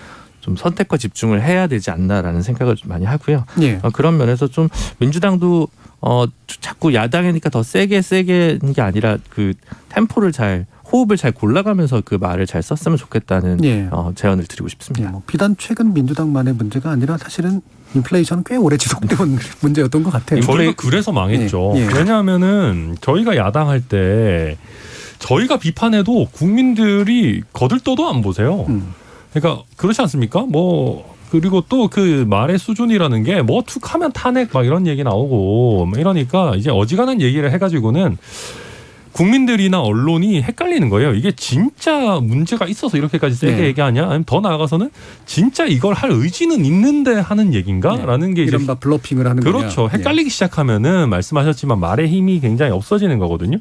좀 선택과 집중을 해야 되지 않나라는 생각을 좀 많이 하고요. 예. 그런 면에서 좀 민주당도 자꾸 야당이니까 더 세게 하는 게 아니라 그 템포를 호흡을 잘 골라가면서 그 말을 잘 썼으면 좋겠다는 예. 제안을 드리고 예, 싶습니다. 뭐 비단 최근 민주당만의 문제가 아니라 사실은 인플레이션은 꽤 오래 지속되온 문제였던 것 같아요. 저희가 그래서 망했죠. 예, 예. 왜냐하면은 저희가 야당할 때 저희가 비판해도 국민들이 거들떠도 안 보세요. 그러니까 그렇지 않습니까? 그리고 또 그 말의 수준이라는 게 뭐 툭하면 탄핵 막 이런 얘기 나오고 이러니까 이제 어지간한 얘기를 해가지고는 국민들이나 언론이 헷갈리는 거예요. 이게 진짜 문제가 있어서 이렇게까지 세게 네. 얘기하냐? 아니면 더 나아가서는 진짜 이걸 할 의지는 있는데 하는 얘기인가? 라는 게 이제 이른바 블러핑을 하는 거냐. 그렇죠. 헷갈리기 시작하면은 말씀하셨지만 말의 힘이 굉장히 없어지는 거거든요.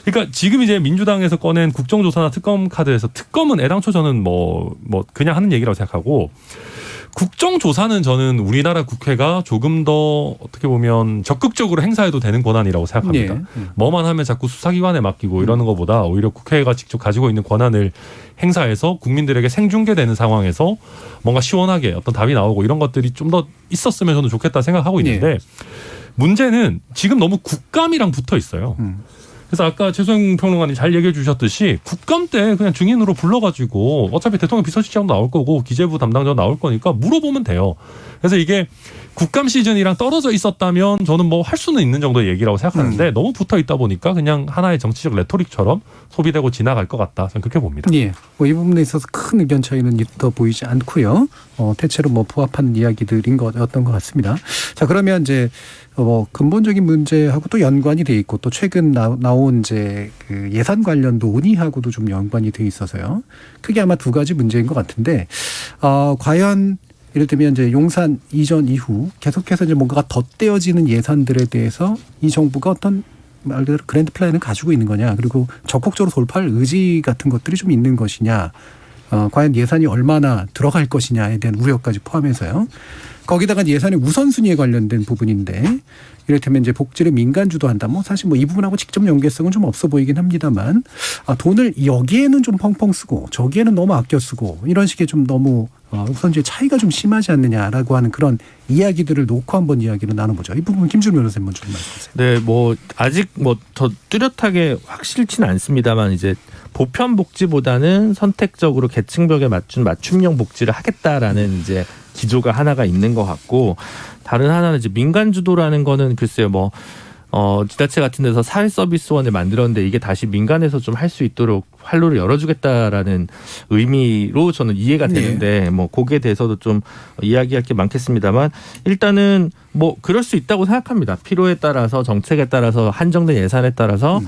그러니까 지금 이제 민주당에서 꺼낸 국정조사나 특검 카드에서 특검은 애당초 저는 그냥 하는 얘기라고 생각하고 국정조사는 저는 우리나라 국회가 조금 더 어떻게 보면 적극적으로 행사해도 되는 권한이라고 생각합니다. 예. 뭐만 하면 자꾸 수사기관에 맡기고 이러는 것보다 오히려 국회가 직접 가지고 있는 권한을 행사해서 국민들에게 생중계되는 상황에서 뭔가 시원하게 어떤 답이 나오고 이런 것들이 좀 더 있었으면 저는 좋겠다 생각하고 있는데 문제는 지금 너무 국감이랑 붙어 있어요. 그래서 아까 최소영 평론가님 잘 얘기해 주셨듯이 국감 때 그냥 증인으로 불러가지고 어차피 대통령 비서실장 나올 거고 기재부 담당자 나올 거니까 물어보면 돼요. 그래서 이게 국감 시즌이랑 떨어져 있었다면 저는 뭐 할 수는 있는 정도의 얘기라고 생각하는데 너무 붙어 있다 보니까 그냥 하나의 정치적 레토릭처럼 소비되고 지나갈 것 같다. 저는 그렇게 봅니다. 예. 뭐 이 부분에 있어서 큰 의견 차이는 있어 보이지 않고요. 대체로 뭐 부합하는 이야기들인 것였던 것 같습니다. 자, 그러면 이제 근본적인 문제하고 또 연관이 돼 있고 또 최근 나온 이제 그 예산 관련 논의하고도 좀 연관이 돼 있어서요. 크게 아마 두 가지 문제인 것 같은데 과연 이를테면 이제 용산 이전 이후 계속해서 이제 뭔가가 덧대어지는 예산들에 대해서 이 정부가 어떤 말 그대로 그랜드 플랜을 가지고 있는 거냐, 그리고 적극적으로 돌파할 의지 같은 것들이 좀 있는 것이냐, 과연 예산이 얼마나 들어갈 것이냐에 대한 우려까지 포함해서요. 거기다가 예산의 우선순위에 관련된 부분인데 이를테면 이제 복지를 민간 주도한다. 뭐 사실 뭐 이 부분하고 직접 연계성은 좀 없어 보이긴 합니다만 돈을 여기에는 좀 펑펑 쓰고 저기에는 너무 아껴 쓰고 이런 식의 좀 너무 우선주의 차이가 좀 심하지 않느냐라고 하는 그런 이야기들을 놓고 한번 이야기를 나눠보죠. 이 부분 김준우 변호사님 먼저 좀 말씀하세요. 네, 뭐 아직 뭐 더 뚜렷하게 확실치는 않습니다만 이제 보편 복지보다는 선택적으로 계층벽에 맞춘 맞춤형 복지를 하겠다라는 이제 기조가 하나가 있는 것 같고, 다른 하나는 이제 민간 주도라는 거는 글쎄요 뭐 지자체 같은 데서 사회 서비스원을 만들었는데 이게 다시 민간에서 좀 할 수 있도록 활로를 열어주겠다라는 의미로 저는 이해가 되는데 뭐 거기에 대해서도 좀 이야기할 게 많겠습니다만 일단은 뭐 그럴 수 있다고 생각합니다. 필요에 따라서 정책에 따라서 한정된 예산에 따라서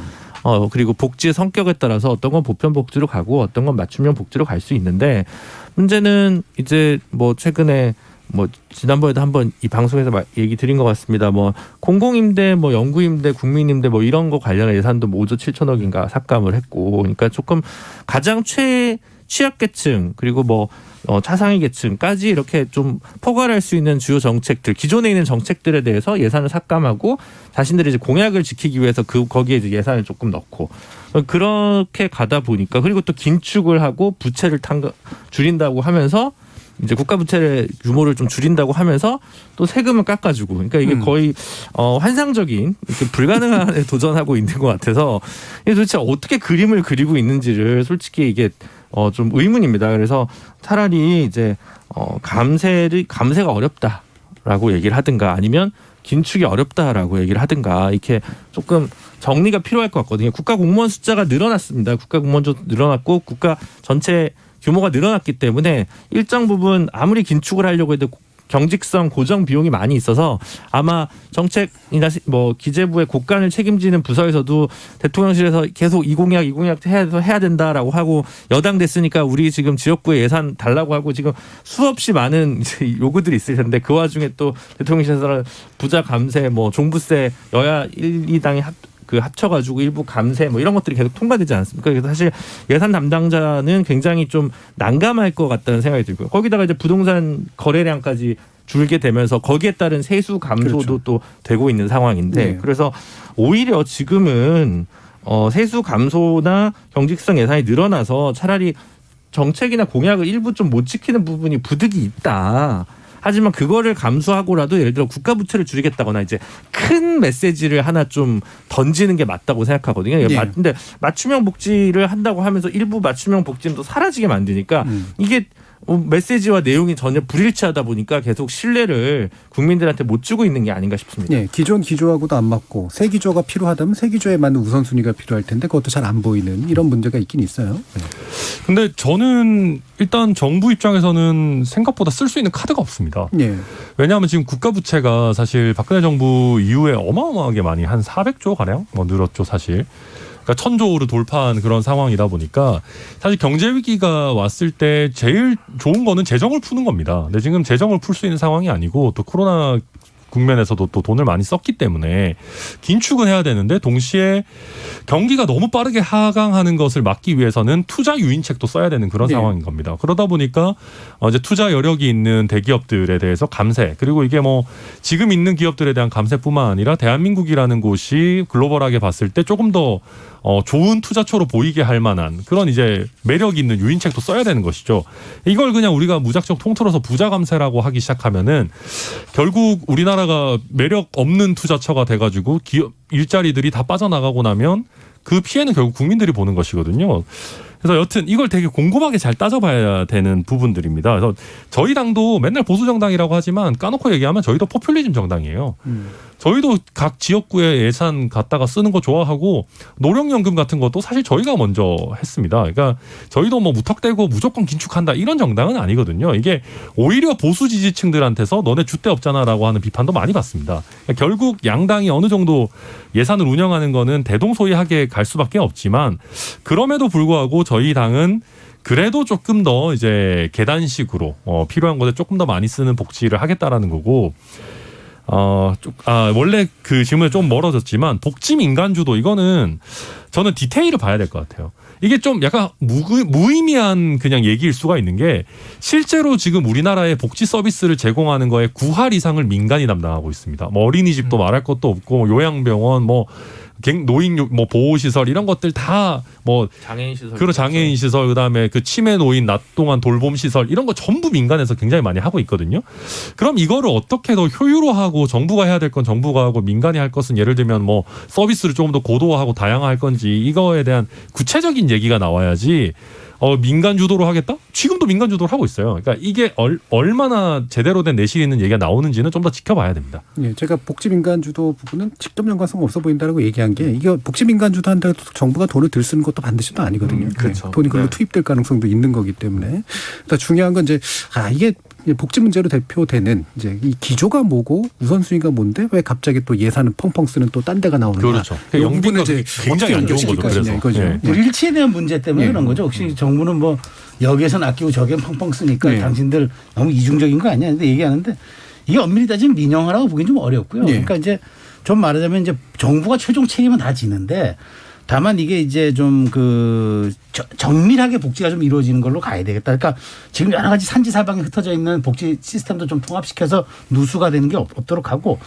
그리고 복지의 성격에 따라서 어떤 건 보편 복지로 가고 어떤 건 맞춤형 복지로 갈 수 있는데 문제는 이제 뭐 최근에 뭐 지난번에도 한번 이 방송에서 얘기 드린 것 같습니다. 뭐 공공임대, 뭐 영구임대, 국민임대 뭐 이런 거 관련한 예산도 뭐 5조 7천억인가 삭감을 했고, 그러니까 조금 가장 취약계층 그리고 뭐 차상위 계층까지 이렇게 좀 포괄할 수 있는 주요 정책들, 기존에 있는 정책들에 대해서 예산을 삭감하고 자신들이 이제 공약을 지키기 위해서 거기에 이제 예산을 조금 넣고 그렇게 가다 보니까, 그리고 또 긴축을 하고 부채를 줄인다고 하면서 이제 국가 부채의 규모를 좀 줄인다고 하면서 또 세금을 깎아주고, 그러니까 이게 거의 환상적인 불가능한 도전하고 있는 것 같아서 이게 도대체 어떻게 그림을 그리고 있는지를 솔직히 이게 좀 의문입니다. 그래서 차라리 이제 감세가 어렵다라고 얘기를 하든가 아니면 긴축이 어렵다라고 얘기를 하든가 이렇게 조금 정리가 필요할 것 같거든요. 국가 공무원 숫자가 늘어났습니다. 국가 공무원도 늘어났고 국가 전체 규모가 늘어났기 때문에 일정 부분 아무리 긴축을 하려고 해도 경직성 고정 비용이 많이 있어서 아마 정책이나 뭐 기재부의 곳간을 책임지는 부서에서도 대통령실에서 계속 이 공약 해야 된다라고 하고 여당 됐으니까 우리 지금 지역구에 예산 달라고 하고 지금 수없이 많은 이제 요구들이 있을 텐데 그 와중에 또 대통령실에서는 부자 감세, 뭐 종부세 여야 1, 2당이 합쳐가지고 일부 감세 뭐 이런 것들이 계속 통과되지 않습니까? 그래서 사실 예산 담당자는 굉장히 좀 난감할 것 같다는 생각이 들고요. 거기다가 이제 부동산 거래량까지 줄게 되면서 거기에 따른 세수 감소도 그렇죠. 또 되고 있는 상황인데 그래서 오히려 지금은 세수 감소나 경직성 예산이 늘어나서 차라리 정책이나 공약을 일부 좀 못 지키는 부분이 부득이 있다. 하지만 그거를 감수하고라도 예를 들어 국가 부채를 줄이겠다거나 이제 큰 메시지를 하나 좀 던지는 게 맞다고 생각하거든요. 근데 맞춤형 복지를 한다고 하면서 일부 맞춤형 복지는 또 사라지게 만드니까 이게 메시지와 내용이 전혀 불일치하다 보니까 계속 신뢰를 국민들한테 못 주고 있는 게 아닌가 싶습니다. 네, 기존 기조하고도 안 맞고 새 기조가 필요하다면 새 기조에 맞는 우선순위가 필요할 텐데 그것도 잘 안 보이는 이런 문제가 있긴 있어요. 네. 근데 저는 일단 정부 입장에서는 생각보다 쓸 수 있는 카드가 없습니다. 네. 왜냐하면 지금 국가 부채가 사실 박근혜 정부 이후에 어마어마하게 많이 한 400조 가량 늘었죠 사실. 그러니까 1000조를 돌파한 그런 상황이다 보니까 사실 경제 위기가 왔을 때 제일 좋은 거는 재정을 푸는 겁니다. 근데 지금 재정을 풀 수 있는 상황이 아니고 또 코로나 국면에서도 또 돈을 많이 썼기 때문에 긴축은 해야 되는데 동시에 경기가 너무 빠르게 하강하는 것을 막기 위해서는 투자 유인책도 써야 되는 그런 상황인 겁니다. 그러다 보니까 이제 투자 여력이 있는 대기업들에 대해서 감세, 그리고 이게 뭐 지금 있는 기업들에 대한 감세뿐만 아니라 대한민국이라는 곳이 글로벌하게 봤을 때 조금 더 좋은 투자처로 보이게 할 만한 그런 이제 매력 있는 유인책도 써야 되는 것이죠. 이걸 그냥 우리가 무작정 통틀어서 부자 감세라고 하기 시작하면은 결국 우리나라가 매력 없는 투자처가 돼가지고 기업 일자리들이 다 빠져나가고 나면 그 피해는 결국 국민들이 보는 것이거든요. 그래서 여튼 이걸 되게 곰곰하게 잘 따져봐야 되는 부분들입니다. 그래서 저희 당도 맨날 보수 정당이라고 하지만 까놓고 얘기하면 저희도 포퓰리즘 정당이에요. 저희도 각 지역구에 예산 갖다가 쓰는 거 좋아하고 노령연금 같은 것도 사실 저희가 먼저 했습니다. 그러니까 저희도 뭐 무턱대고 무조건 긴축한다 이런 정당은 아니거든요. 이게 오히려 보수 지지층들한테서 너네 줏대 없잖아라고 하는 비판도 많이 받습니다. 그러니까 결국 양당이 어느 정도 예산을 운영하는 거는 대동소이하게 갈 수밖에 없지만 그럼에도 불구하고 저희 당은 그래도 조금 더 이제 계단식으로 필요한 것에 조금 더 많이 쓰는 복지를 하겠다라는 거고. 원래 그 질문에 좀 멀어졌지만 복지 민간주도 이거는 저는 디테일을 봐야 될 것 같아요. 이게 좀 약간 무의미한 그냥 얘기일 수가 있는 게 실제로 지금 우리나라의 복지 서비스를 제공하는 거에 9할 이상을 민간이 담당하고 있습니다. 뭐 어린이집도 말할 것도 없고 요양병원 노인 보호시설 이런 것들 다 장애인 시설 그런 장애인 시설 그다음에 그 치매 노인 낮 동안 돌봄 시설 이런 거 전부 민간에서 굉장히 많이 하고 있거든요. 그럼 이거를 어떻게 더 효율화하고 정부가 해야 될 건 정부가 하고 민간이 할 것은 예를 들면 서비스를 조금 더 고도화하고 다양화할 건지 이거에 대한 구체적인 얘기가 나와야지. 민간 주도로 하겠다? 지금도 민간 주도를 하고 있어요. 그러니까 이게 얼마나 제대로 된 내실 있는 얘기가 나오는지는 좀 더 지켜봐야 됩니다. 예, 제가 복지 민간 주도 부분은 직접 연관성 없어 보인다라고 얘기한 게 이게 복지 민간 주도 한다고 정부가 돈을 들 쓰는 것도 반드시 또 아니거든요. 그렇죠. 돈이 그걸로 투입될 가능성도 있는 거기 때문에. 그러니까 중요한 건 이제 이게 복지 문제로 대표되는 이제 이 기조가 뭐고 우선순위가 뭔데 왜 갑자기 또 예산을 펑펑 쓰는 또 딴 데가 나오는가. 그렇죠. 영빈은 이제 굉장히 안 좋은 거죠. 이거죠. 네. 불일치에 대한 문제 때문에 그런 거죠. 혹시 정부는 여기에선 아끼고 저기엔 펑펑 쓰니까 당신들 너무 이중적인 거 아니야? 근데 얘기하는데 이게 엄밀히 따지면 민영화라고 보기엔 좀 어렵고요. 그러니까 이제 좀 말하자면 이제 정부가 최종 책임은 다 지는데 다만 이게 이제 좀 정밀하게 복지가 좀 이루어지는 걸로 가야 되겠다. 그러니까 지금 여러 가지 산지사방에 흩어져 있는 복지 시스템도 좀 통합시켜서 누수가 되는 게 없도록 하고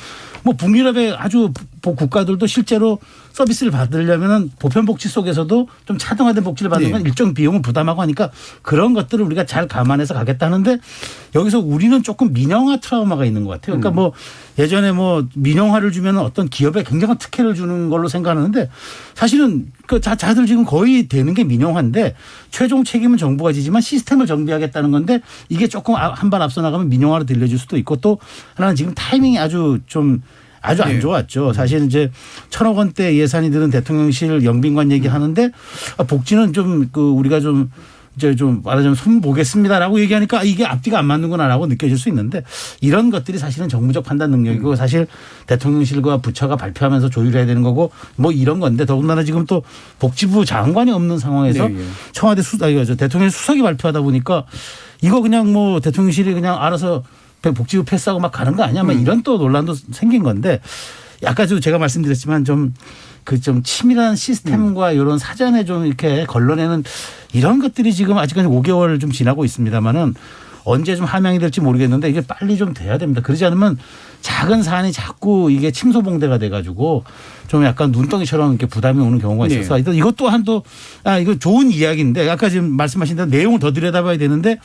북유럽의 아주 국가들도 실제로 서비스를 받으려면은 보편복지 속에서도 좀 차등화된 복지를 받는 건 일정 비용을 부담하고 하니까 그런 것들을 우리가 잘 감안해서 가겠다는데 여기서 우리는 조금 민영화 트라우마가 있는 것 같아요. 그러니까 예전에 민영화를 주면 어떤 기업에 굉장한 특혜를 주는 걸로 생각하는데 사실은 자들 지금 거의 되는 게 민영화인데 최종 책임은 정부가 지지만 시스템을 정비하겠다는 건데 이게 조금 한 발 앞서 나가면 민영화로 들려질 수도 있고 또 하나는 지금 타이밍이 아주 안 좋았죠. 사실 이제 1,000억 원대 예산이 드는 대통령실 영빈관 얘기하는데 복지는 좀 우리가 좀 말하자면 손 보겠습니다라고 얘기하니까 이게 앞뒤가 안 맞는구나라고 느껴질 수 있는데 이런 것들이 사실은 정무적 판단 능력이고 사실 대통령실과 부처가 발표하면서 조율해야 되는 거고 이런 건데 더군다나 지금 또 복지부 장관이 없는 상황에서 청와대 대통령 수석이 발표하다 보니까 이거 그냥 대통령실이 그냥 알아서 복지부 패스하고 막 가는 거 아니야? 이런 또 논란도 생긴 건데 아까 제가 말씀드렸지만 좀 치밀한 시스템과 이런 사전에 좀 이렇게 걸러내는 이런 것들이 지금 아직까지 5개월 좀 지나고 있습니다만은 언제 좀 함양이 될지 모르겠는데 이게 빨리 좀 돼야 됩니다. 그러지 않으면 작은 사안이 자꾸 이게 침소봉대가 돼가지고 좀 약간 눈덩이처럼 이렇게 부담이 오는 경우가 있어서 이것 또한 이거 좋은 이야기인데 아까 지금 말씀하신 대로 내용을 더 들여다봐야 되는데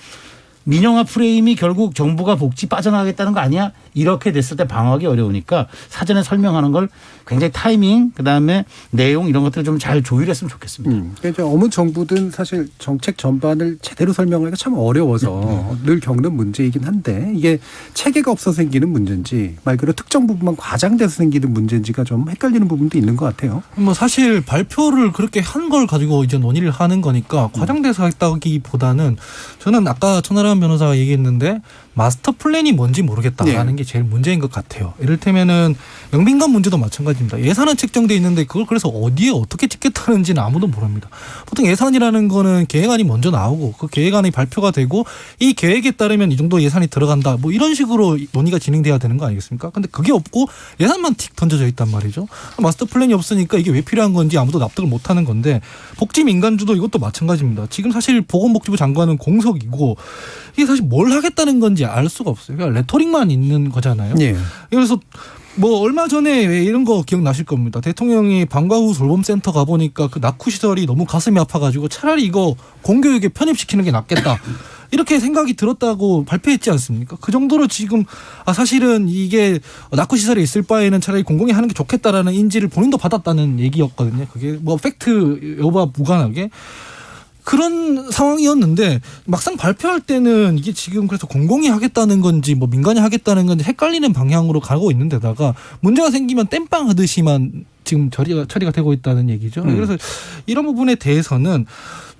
민영화 프레임이 결국 정부가 복지 빠져나가겠다는 거 아니야? 이렇게 됐을 때 방어하기 어려우니까 사전에 설명하는 걸 굉장히 타이밍 그다음에 내용 이런 것들을 좀 잘 조율했으면 좋겠습니다. 그러니까 어느 정부든 사실 정책 전반을 제대로 설명하기가 참 어려워서 늘 겪는 문제이긴 한데 이게 체계가 없어서 생기는 문제인지 말 그대로 특정 부분만 과장돼서 생기는 문제인지가 좀 헷갈리는 부분도 있는 것 같아요. 사실 발표를 그렇게 한 걸 가지고 이제 논의를 하는 거니까 과장돼서 했다기보다는 저는 아까 천하람 변호사가 얘기했는데 마스터 플랜이 뭔지 모르겠다라는 게 제일 문제인 것 같아요. 이를테면은 영빈관 문제도 마찬가지입니다. 예산은 책정돼 있는데 그걸 그래서 어디에 어떻게 찍겠다는지는 아무도 모릅니다. 보통 예산이라는 거는 계획안이 먼저 나오고 그 계획안이 발표가 되고 이 계획에 따르면 이 정도 예산이 들어간다 이런 식으로 논의가 진행돼야 되는 거 아니겠습니까? 근데 그게 없고 예산만 틱 던져져 있단 말이죠. 마스터 플랜이 없으니까 이게 왜 필요한 건지 아무도 납득을 못하는 건데 복지 민간주도 이것도 마찬가지입니다. 지금 사실 보건복지부 장관은 공석이고 이게 사실 뭘 하겠다는 건지 알 수가 없어요. 그러니까 레토릭만 있는 거잖아요. 그래서 뭐 얼마 전에 왜 이런 거 기억나실 겁니다. 대통령이 방과 후 돌봄센터 가보니까 그 낙후 시설이 너무 가슴이 아파가지고 차라리 이거 공교육에 편입시키는 게 낫겠다. 이렇게 생각이 들었다고 발표했지 않습니까? 그 정도로 지금 사실은 이게 낙후 시설에 있을 바에는 차라리 공공이 하는 게 좋겠다라는 인지를 본인도 받았다는 얘기였거든요. 그게 뭐 팩트 여부와 무관하게 그런 상황이었는데 막상 발표할 때는 이게 지금 그래서 공공이 하겠다는 건지 뭐 민간이 하겠다는 건지 헷갈리는 방향으로 가고 있는 데다가 문제가 생기면 땜빵 하듯이만 지금 처리가 되고 있다는 얘기죠. 그래서 이런 부분에 대해서는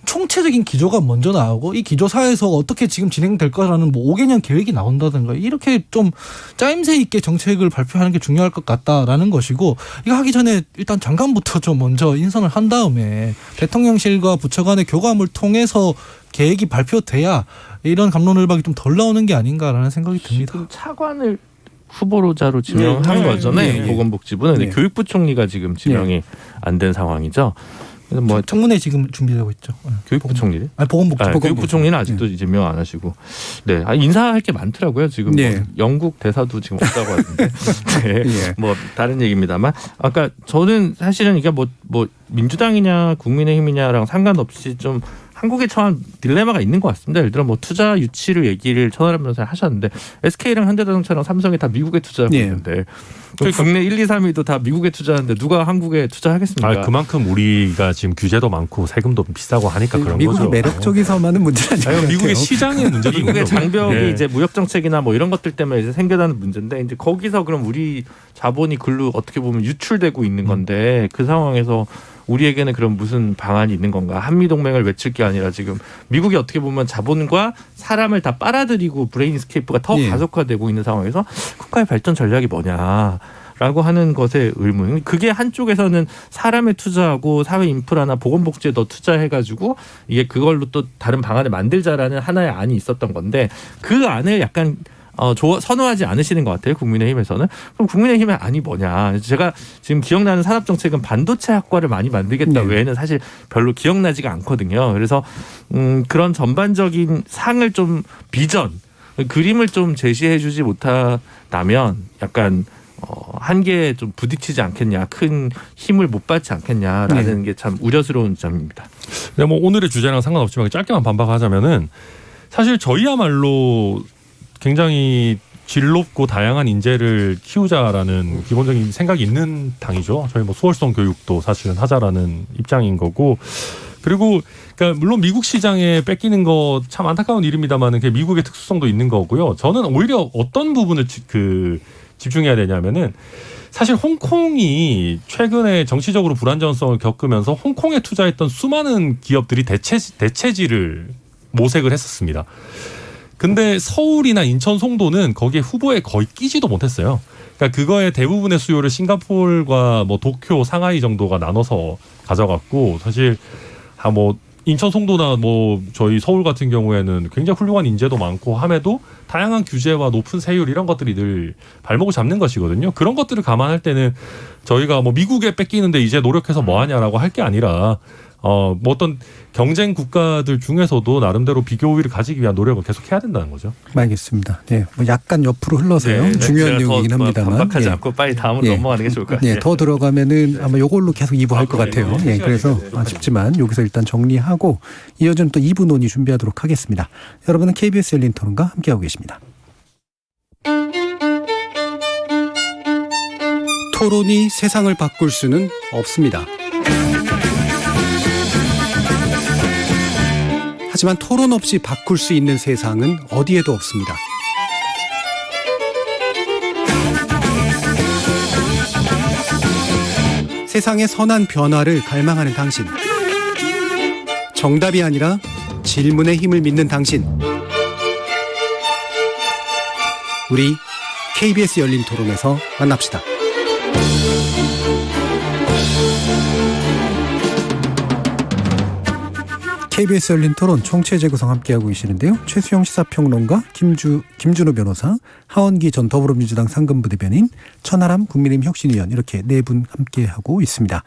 총체적인 기조가 먼저 나오고 이 기조사에서 어떻게 지금 진행될 거라는 뭐 5개년 계획이 나온다든가 이렇게 좀 짜임새 있게 정책을 발표하는 게 중요할 것 같다라는 것이고 이거 하기 전에 일단 장관부터 좀 먼저 인선을 한 다음에 대통령실과 부처 간의 교감을 통해서 계획이 발표돼야 이런 갑론을박이 좀 덜 나오는 게 아닌가라는 생각이 듭니다. 지금 차관을 후보로자로 지명한 거잖아요. 보건복지부는. 근데 교육부 총리가 지금 지명이 안 된 상황이죠. 그래서 뭐 청문회 지금 준비되고 있죠. 교육부 총리를? 보건복지부. 교육부 총리는 아직도 지명 안 하시고. 네. 인사할 게 많더라고요. 지금 뭐 영국 대사도 지금 없다고 하는데. 네. 뭐 다른 얘기입니다만. 아까 저는 사실은 이게 뭐 민주당이냐 국민의힘이냐랑 상관없이 좀 한국에 처한 딜레마가 있는 것 같습니다. 예를 들어 뭐 투자 유치를 얘기를 천하람 변호사님 하셨는데 SK랑 현대자동차랑 삼성이 다 미국에 투자하고 있는데 국내 1, 2, 3위도 다 미국에 투자하는데 누가 한국에 투자하겠습니까? 그만큼 우리가 지금 규제도 많고 세금도 비싸고 하니까 그런 미국이 거죠. 매력적이서만은 문제는 아닌 것 같아요. 미국의 시장의 문제도 미국의 장벽이 네. 이제 무역 정책이나 뭐 이런 것들 때문에 이제 생겨나는 문제인데 이제 거기서 그럼 우리 자본이 글로 어떻게 보면 유출되고 있는 건데 그 상황에서 우리에게는 그럼 무슨 방안이 있는 건가? 한미동맹을 외칠 게 아니라 지금 미국이 어떻게 보면 자본과 사람을 다 빨아들이고 브레인스케이프가 더 가속화되고 있는 상황에서 국가의 발전 전략이 뭐냐라고 하는 것에 의문. 그게 한쪽에서는 사람에 투자하고 사회 인프라나 보건복지에 더 투자해가지고 이게 그걸로 또 다른 방안을 만들자라는 하나의 안이 있었던 건데 그 안을 약간 선호하지 않으시는 것 같아요. 국민의힘에서는. 그럼 국민의힘의 안이 뭐냐. 제가 지금 기억나는 산업정책은 반도체 학과를 많이 만들겠다 외에는 사실 별로 기억나지가 않거든요. 그래서 그런 전반적인 상을 좀 비전, 그림을 좀 제시해 주지 못한다면 약간 한계에 좀 부딪히지 않겠냐. 큰 힘을 못 받지 않겠냐라는 게 참 우려스러운 점입니다. 네, 뭐 오늘의 주제랑 상관없지만 짧게만 반박하자면은 사실 저희야말로 굉장히 질 높고 다양한 인재를 키우자라는 기본적인 생각이 있는 당이죠. 저희 뭐 수월성 교육도 사실은 하자라는 입장인 거고. 그리고 그러니까 물론 미국 시장에 뺏기는 거 참 안타까운 일입니다만은 그 미국의 특수성도 있는 거고요. 저는 오히려 어떤 부분을 집중해야 되냐면은 사실 홍콩이 최근에 정치적으로 불안정성을 겪으면서 홍콩에 투자했던 수많은 기업들이 대체지를 모색을 했었습니다. 근데 서울이나 인천, 송도는 거기에 후보에 거의 끼지도 못했어요. 그러니까 그거의 대부분의 수요를 싱가포르와 뭐 도쿄, 상하이 정도가 나눠서 가져갔고 사실 뭐 인천, 송도나 뭐 저희 서울 같은 경우에는 굉장히 훌륭한 인재도 많고 함에도 다양한 규제와 높은 세율 이런 것들이 늘 발목을 잡는 것이거든요. 그런 것들을 감안할 때는 저희가 뭐 미국에 뺏기는데 이제 노력해서 뭐 하냐라고 할 게 아니라 뭐 어떤 경쟁 국가들 중에서도 나름대로 비교 우위를 가지기 위한 노력을 계속 해야 된다는 거죠. 알겠습니다. 네, 뭐 약간 옆으로 흘러서요. 중요한 내용이긴 합니다만. 반박하지 않고 빨리 다음으로 넘어가는 게 좋을 것 같아요. 더 들어가면은 아마 이걸로 계속 2부 할 것 같아요. 그래서 아쉽지만 여기서 일단 정리하고 이어지는 또 2부 논의 준비하도록 하겠습니다. 여러분은 KBS 열린 토론과 함께하고 계십니다. 토론이 세상을 바꿀 수는 없습니다. 하지만 토론 없이 바꿀 수 있는 세상은 어디에도 없습니다. 세상의 선한 변화를 갈망하는 당신. 정답이 아니라 질문의 힘을 믿는 당신. 우리 KBS 열린 토론에서 만납시다. KBS 열린 토론 총체 재구성 함께하고 계시는데요. 최수영 시사평론가, 김준호 변호사, 하원기 전 더불어민주당 상근부대변인, 천하람 국민의힘 혁신위원 이렇게 네 분 함께하고 있습니다.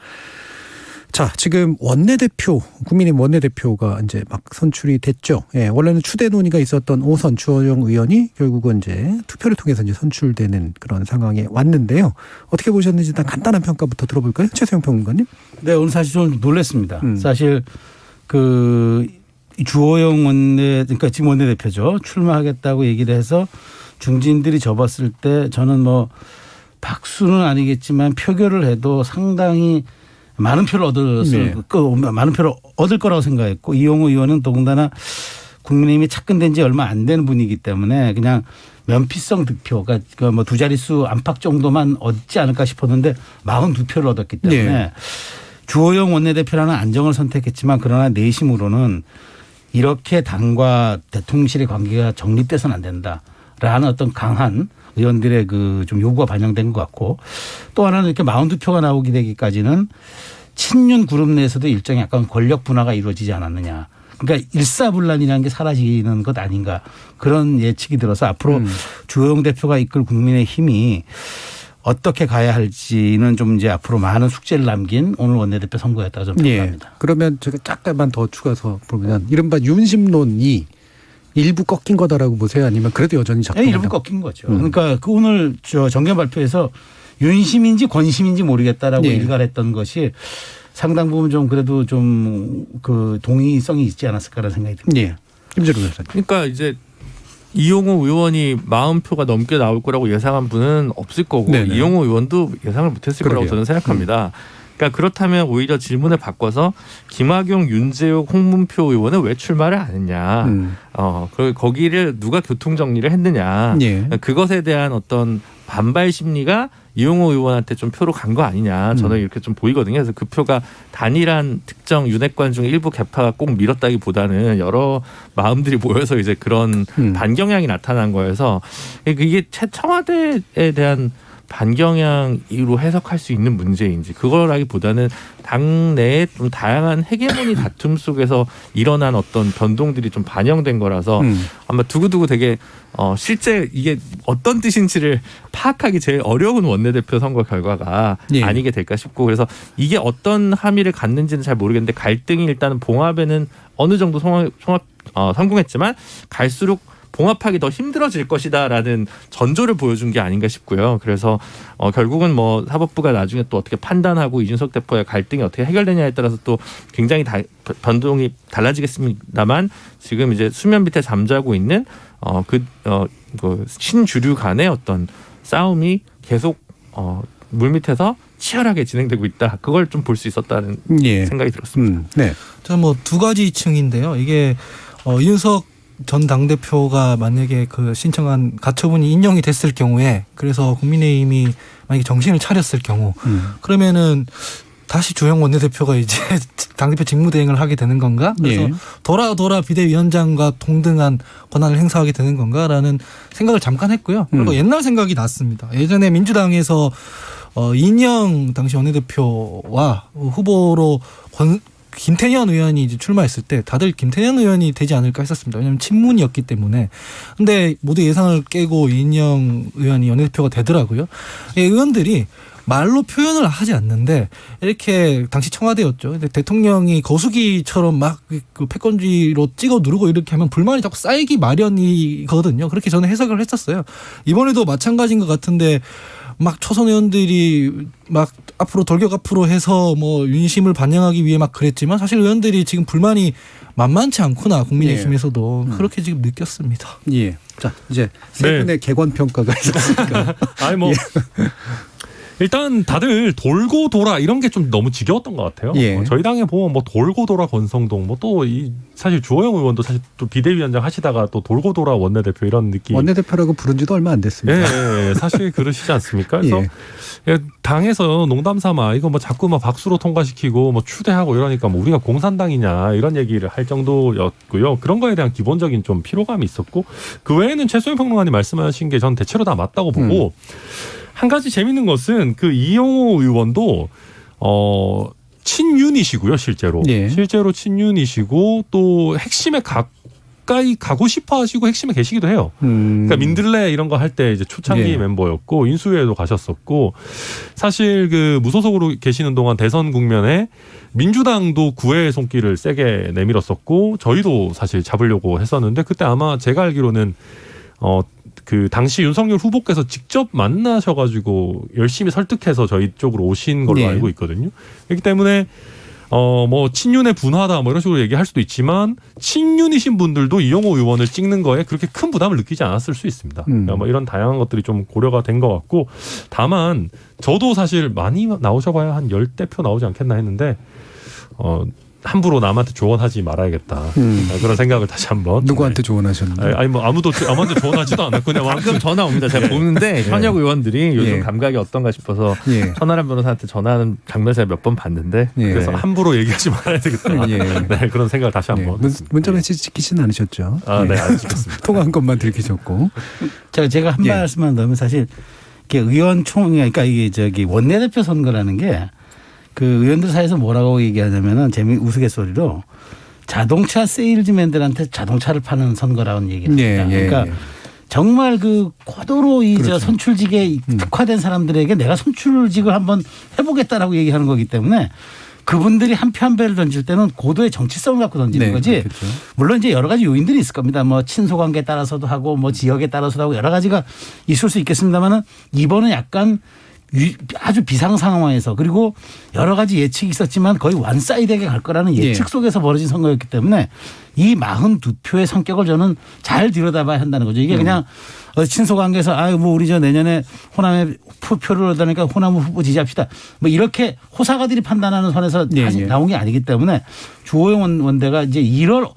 자, 지금 원내대표, 국민의힘 원내대표가 이제 막 선출이 됐죠. 예, 원래는 추대 논의가 있었던 오선 주호영 의원이 결국은 이제 투표를 통해서 이제 선출되는 그런 상황에 왔는데요. 어떻게 보셨는지 일단 간단한 평가부터 들어볼까요? 최세영 평론가님. 네, 오늘 사실 좀 놀랐습니다. 사실 그 주호영 그러니까 지금 원내대표죠. 출마하겠다고 얘기를 해서 중진들이 접었을 때 저는 뭐 박수는 아니겠지만 표결을 해도 상당히 많은 표를 많은 표를 얻을 거라고 생각했고 이용호 의원은 더군다나 국민의힘이 착근된 지 얼마 안 되는 분이기 때문에 그냥 면피성 득표가 뭐 두 자릿수 안팎 정도만 얻지 않을까 싶었는데 42표를 얻었기 때문에 네. 주호영 원내대표라는 안정을 선택했지만 그러나 내심으로는 이렇게 당과 대통령실의 관계가 정립돼서는 안 된다라는 어떤 강한 의원들의 그 좀 요구가 반영된 것 같고 또 하나는 이렇게 42표가 나오게 되기까지는 친윤 그룹 내에서도 일정의 약간 권력 분화가 이루어지지 않았느냐. 그러니까 일사불란이라는 게 사라지는 것 아닌가 그런 예측이 들어서 앞으로 주호영 대표가 이끌 국민의힘이 어떻게 가야 할지는 좀 이제 앞으로 많은 숙제를 남긴 오늘 원내대표 선거였다고 저는 평가합니다. 예. 그러면 제가 잠깐만 더 추가해서 보면 이른바 윤심론이 일부 꺾인 거다라고 보세요? 아니면 그래도 여전히 작동한다? 일부 꺾인 거죠. 그러니까 그 오늘 저 정견 발표에서 윤심인지 권심인지 모르겠다라고 네. 일갈했던 것이 상당 부분 좀 그래도 좀 그 동의성이 있지 않았을까라는 생각이 듭니다. 예. 김재룡 변호사님. 그러니까 이제 이용호 의원이 40표가 넘게 나올 거라고 예상한 분은 없을 거고 네네. 이용호 의원도 예상을 못했을 거라고 그러게요. 저는 생각합니다. 그러니까 그렇다면 오히려 질문을 바꿔서 김학용, 윤재욱, 홍문표 의원은 왜 출마를 안 했냐. 그리고 거기를 누가 교통 정리를 했느냐. 예. 그것에 대한 어떤 반발 심리가 이용호 의원한테 좀 표로 간 거 아니냐. 저는 이렇게 좀 보이거든요. 그래서 그 표가 단일한 특정 윤핵관 중 일부 계파가 꼭 밀었다기보다는 여러 마음들이 모여서 이제 그런 반경향이 나타난 거여서 이게 청와대에 대한 반경향으로 해석할 수 있는 문제인지 그거라기보다는 당내에 좀 다양한 헤게모니 다툼 속에서 일어난 어떤 변동들이 좀 반영된 거라서 아마 두고두고 되게 실제 이게 어떤 뜻인지를 파악하기 제일 어려운 원내대표 선거 결과가 예. 아니게 될까 싶고 그래서 이게 어떤 함의를 갖는지는 잘 모르겠는데 갈등이 일단은 봉합에는 어느 정도 성공했지만 갈수록 봉합하기 더 힘들어질 것이다라는 전조를 보여준 게 아닌가 싶고요. 그래서 결국은 뭐 사법부가 나중에 또 어떻게 판단하고 이준석 대표의 갈등이 어떻게 해결되냐에 따라서 또 굉장히 변동이 달라지겠습니다만 지금 이제 수면 밑에 잠자고 있는 그 신주류 간의 어떤 싸움이 계속 물밑에서 치열하게 진행되고 있다. 그걸 좀 볼 수 있었다는 예. 생각이 들었습니다. 네. 저는 뭐 두 가지 층인데요. 이게 이준석 전 당대표가 만약에 그 신청한 가처분이 인용이 됐을 경우에 그래서 국민의힘이 만약에 정신을 차렸을 경우 그러면은 다시 주호영 원내대표가 이제 당대표 직무대행을 하게 되는 건가? 그래서 예. 돌아 비대위원장과 동등한 권한을 행사하게 되는 건가라는 생각을 잠깐 했고요. 그리고 옛날 생각이 났습니다. 예전에 민주당에서 이인영 당시 원내대표와 후보로 김태년 의원이 이제 출마했을 때 다들 김태년 의원이 되지 않을까 했었습니다. 왜냐하면 친문이었기 때문에. 근데 모두 예상을 깨고 이인영 의원이 원내대표가 되더라고요. 의원들이 말로 표현을 하지 않는데 이렇게 당시 청와대였죠. 근데 대통령이 거수기처럼 막 그 패권주의로 찍어 누르고 이렇게 하면 불만이 자꾸 쌓이기 마련이거든요. 그렇게 저는 해석을 했었어요. 이번에도 마찬가지인 것 같은데 막 초선 의원들이 막 앞으로 돌격 앞으로 해서 뭐 윤심을 반영하기 위해 막 그랬지만 사실 의원들이 지금 불만이 만만치 않구나 국민의힘에서도 그렇게 지금 느꼈습니다. 예. 자, 이제 세 분의 객관 평가가 있었으니까. 아니 뭐 일단 다들 돌고 돌아 이런 게 좀 너무 지겨웠던 것 같아요. 예. 저희 당에 보면 뭐 돌고 돌아 권성동 뭐 또 사실 주호영 의원도 사실 또 비대위원장 하시다가 또 돌고 돌아 원내대표 이런 느낌. 원내대표라고 부른 지도 얼마 안 됐습니다. 예, 사실 그러시지 않습니까? 그래서 당에서 농담 삼아 이거 뭐 자꾸 막 박수로 통과시키고 뭐 추대하고 이러니까 뭐 우리가 공산당이냐 이런 얘기를 할 정도였고요. 그런 거에 대한 기본적인 좀 피로감이 있었고 그 외에는 최소영 평론가님 말씀하신 게 전 대체로 다 맞다고 보고 한 가지 재밌는 것은 그 이용호 의원도 친윤이시고요, 실제로. 예. 실제로 친윤이시고 또 핵심에 가까이 가고 싶어 하시고 핵심에 계시기도 해요. 그러니까 민들레 이런 거 할 때 이제 초창기 예. 멤버였고 인수위에도 가셨었고 사실 그 무소속으로 계시는 동안 대선 국면에 민주당도 구애의 손길을 세게 내밀었었고 저희도 사실 잡으려고 했었는데 그때 아마 제가 알기로는 그 당시 윤석열 후보께서 직접 만나셔가지고 열심히 설득해서 저희 쪽으로 오신 걸로 네. 알고 있거든요. 그렇기 때문에 뭐 친윤의 분화다 뭐 이런 식으로 얘기할 수도 있지만 친윤이신 분들도 이용호 의원을 찍는 거에 그렇게 큰 부담을 느끼지 않았을 수 있습니다. 그러니까 뭐 이런 다양한 것들이 좀 고려가 된 것 같고 다만 저도 사실 많이 나오셔봐야 한 10대표 나오지 않겠나 했는데 함부로 남한테 조언하지 말아야겠다. 그런 생각을 다시 한번. 누구한테 조언하셨나요? 아니 뭐 아무한테 조언하지도 않았고 그냥 가끔 전화 옵니다. 제가 보는데 현역 의원들이 요즘 예. 감각이 어떤가 싶어서 예. 천하람 변호사한테 전화하는 장면 제가 몇 번 봤는데 예. 그래서 함부로 얘기하지 말아야 되겠다. 예. 네, 그런 생각을 다시 네. 한번. 문자 메시지 찍히진 않으셨죠? 아, 네, 알겠습니다. 통화한 것만 들키셨고. 제가 한 예. 말씀만 넣으면 사실 이게 의원총회 그러니까 이게 원내대표 선거라는 게 그 의원들 사이에서 뭐라고 얘기하냐면은 우스갯소리로 자동차 세일즈맨들한테 자동차를 파는 선거라는 얘기를 합니다. 그러니까 정말 그 고도로 그렇죠. 선출직에 특화된 사람들에게 내가 선출직을 한번 해보겠다라고 얘기하는 거기 때문에 그분들이 한 표 한 배를 던질 때는 고도의 정치성을 갖고 던지는 거지. 그렇죠. 물론 이제 여러 가지 요인들이 있을 겁니다. 뭐 친소 관계에 따라서도 하고 뭐 지역에 따라서도 하고 여러 가지가 있을 수 있겠습니다만은 이번은 약간 아주 비상 상황에서 그리고 여러 가지 예측이 있었지만 거의 원사이드하게 갈 거라는 예측 속에서 벌어진 선거였기 때문에 이 42표의 성격을 저는 잘 들여다봐야 한다는 거죠. 이게 그냥 친소 관계에서 뭐 우리 저 내년에 호남에 표를 얻으니까 호남 후보 지지합시다. 뭐 이렇게 호사가들이 판단하는 선에서 나온 게 아니기 때문에 주호영 원대가 이제 이걸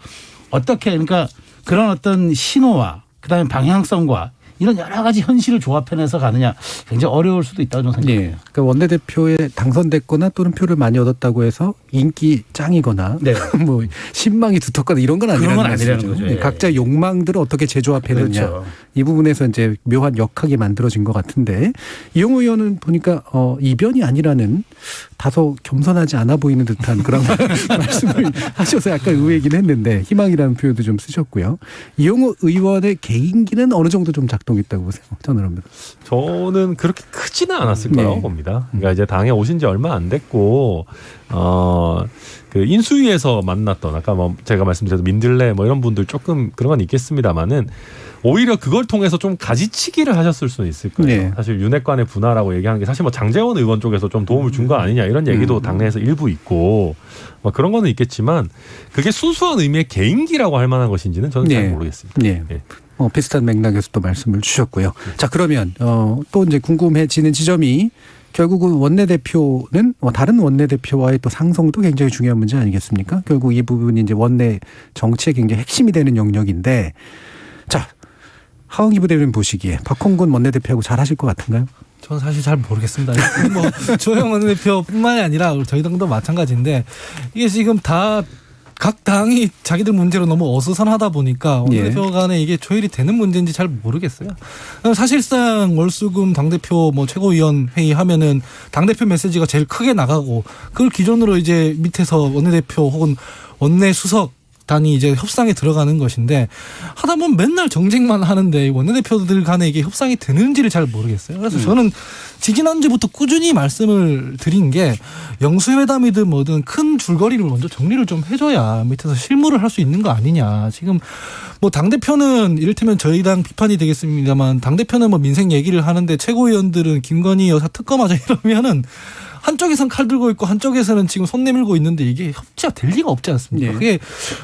어떻게 그러니까 그런 어떤 신호와 그다음에 방향성과 이런 여러 가지 현실을 조합해내서 가느냐 굉장히 어려울 수도 있다고 저는 생각해요. 네. 그러니까 원내대표에 당선됐거나 또는 표를 많이 얻었다고 해서 인기 짱이거나 네. 뭐 신망이 두텁거나 이런 건 그런 건 아니라는 아니라는 거죠. 네. 예. 각자 욕망들을 어떻게 재조합해냈냐. 그렇죠. 이 부분에서 이제 묘한 역학이 만들어진 것 같은데 이용호 의원은 보니까 이변이 아니라는 다소 겸손하지 않아 보이는 듯한 그런 말씀을 하셔서 약간 의외이긴 했는데 희망이라는 표현도 좀 쓰셨고요. 이용호 의원의 개인기는 어느 정도 좀 작동했다고 보세요. 저는 저는 그렇게 크지는 않았을 거라고 네. 봅니다. 그러니까 이제 당에 오신 지 얼마 안 됐고 그 인수위에서 만났던 아까 뭐 제가 말씀드렸던 민들레 뭐 이런 분들 조금 그런 건 있겠습니다만은 오히려 그걸 통해서 좀 가지치기를 하셨을 수는 있을 거예요. 네. 사실 윤핵관의 분화라고 얘기하는 게 사실 뭐 장제원 의원 쪽에서 좀 도움을 준 거 아니냐 이런 얘기도 당내에서 일부 있고 뭐 그런 거는 있겠지만 그게 순수한 의미의 개인기라고 할 만한 것인지는 저는 잘 모르겠습니다. 네. 예. 비슷한 맥락에서 또 말씀을 주셨고요. 자, 그러면 또 이제 궁금해지는 지점이 결국은 원내대표는 다른 원내대표와의 또 상성도 굉장히 중요한 문제 아니겠습니까? 결국 이 부분이 이제 원내 정치의 굉장히 핵심이 되는 영역인데, 자, 하원기 부대변인 보시기에 박홍근 원내대표하고 잘 하실 것 같은가요? 저는 사실 잘 모르겠습니다. 뭐 조영 원내대표뿐만이 아니라 저희 당도 마찬가지인데 이게 지금 다 각 당이 자기들 문제로 너무 어수선하다 보니까 원내대표 간에 이게 조율이 되는 문제인지 잘 모르겠어요. 사실상 월수금 당대표 뭐 최고위원 회의 하면은 당대표 메시지가 제일 크게 나가고 그걸 기존으로 이제 밑에서 원내대표 혹은 원내수석 단이 이제 협상에 들어가는 것인데 하다 보면 맨날 정쟁만 하는데 원내대표들 간에 이게 협상이 되는지를 잘 모르겠어요. 그래서 저는 지지난주부터 꾸준히 말씀을 드린 게 영수회담이든 뭐든 큰 줄거리를 먼저 정리를 좀 해줘야 밑에서 실무를 할 수 있는 거 아니냐. 지금 뭐 당대표는 이를테면 저희 당 비판이 되겠습니다만 당대표는 뭐 민생 얘기를 하는데 최고위원들은 김건희 여사 특검하자 이러면은 한쪽에선 칼 들고 있고 한쪽에서는 지금 손 내밀고 있는데 이게 협치가 될 리가 없지 않습니까? 그게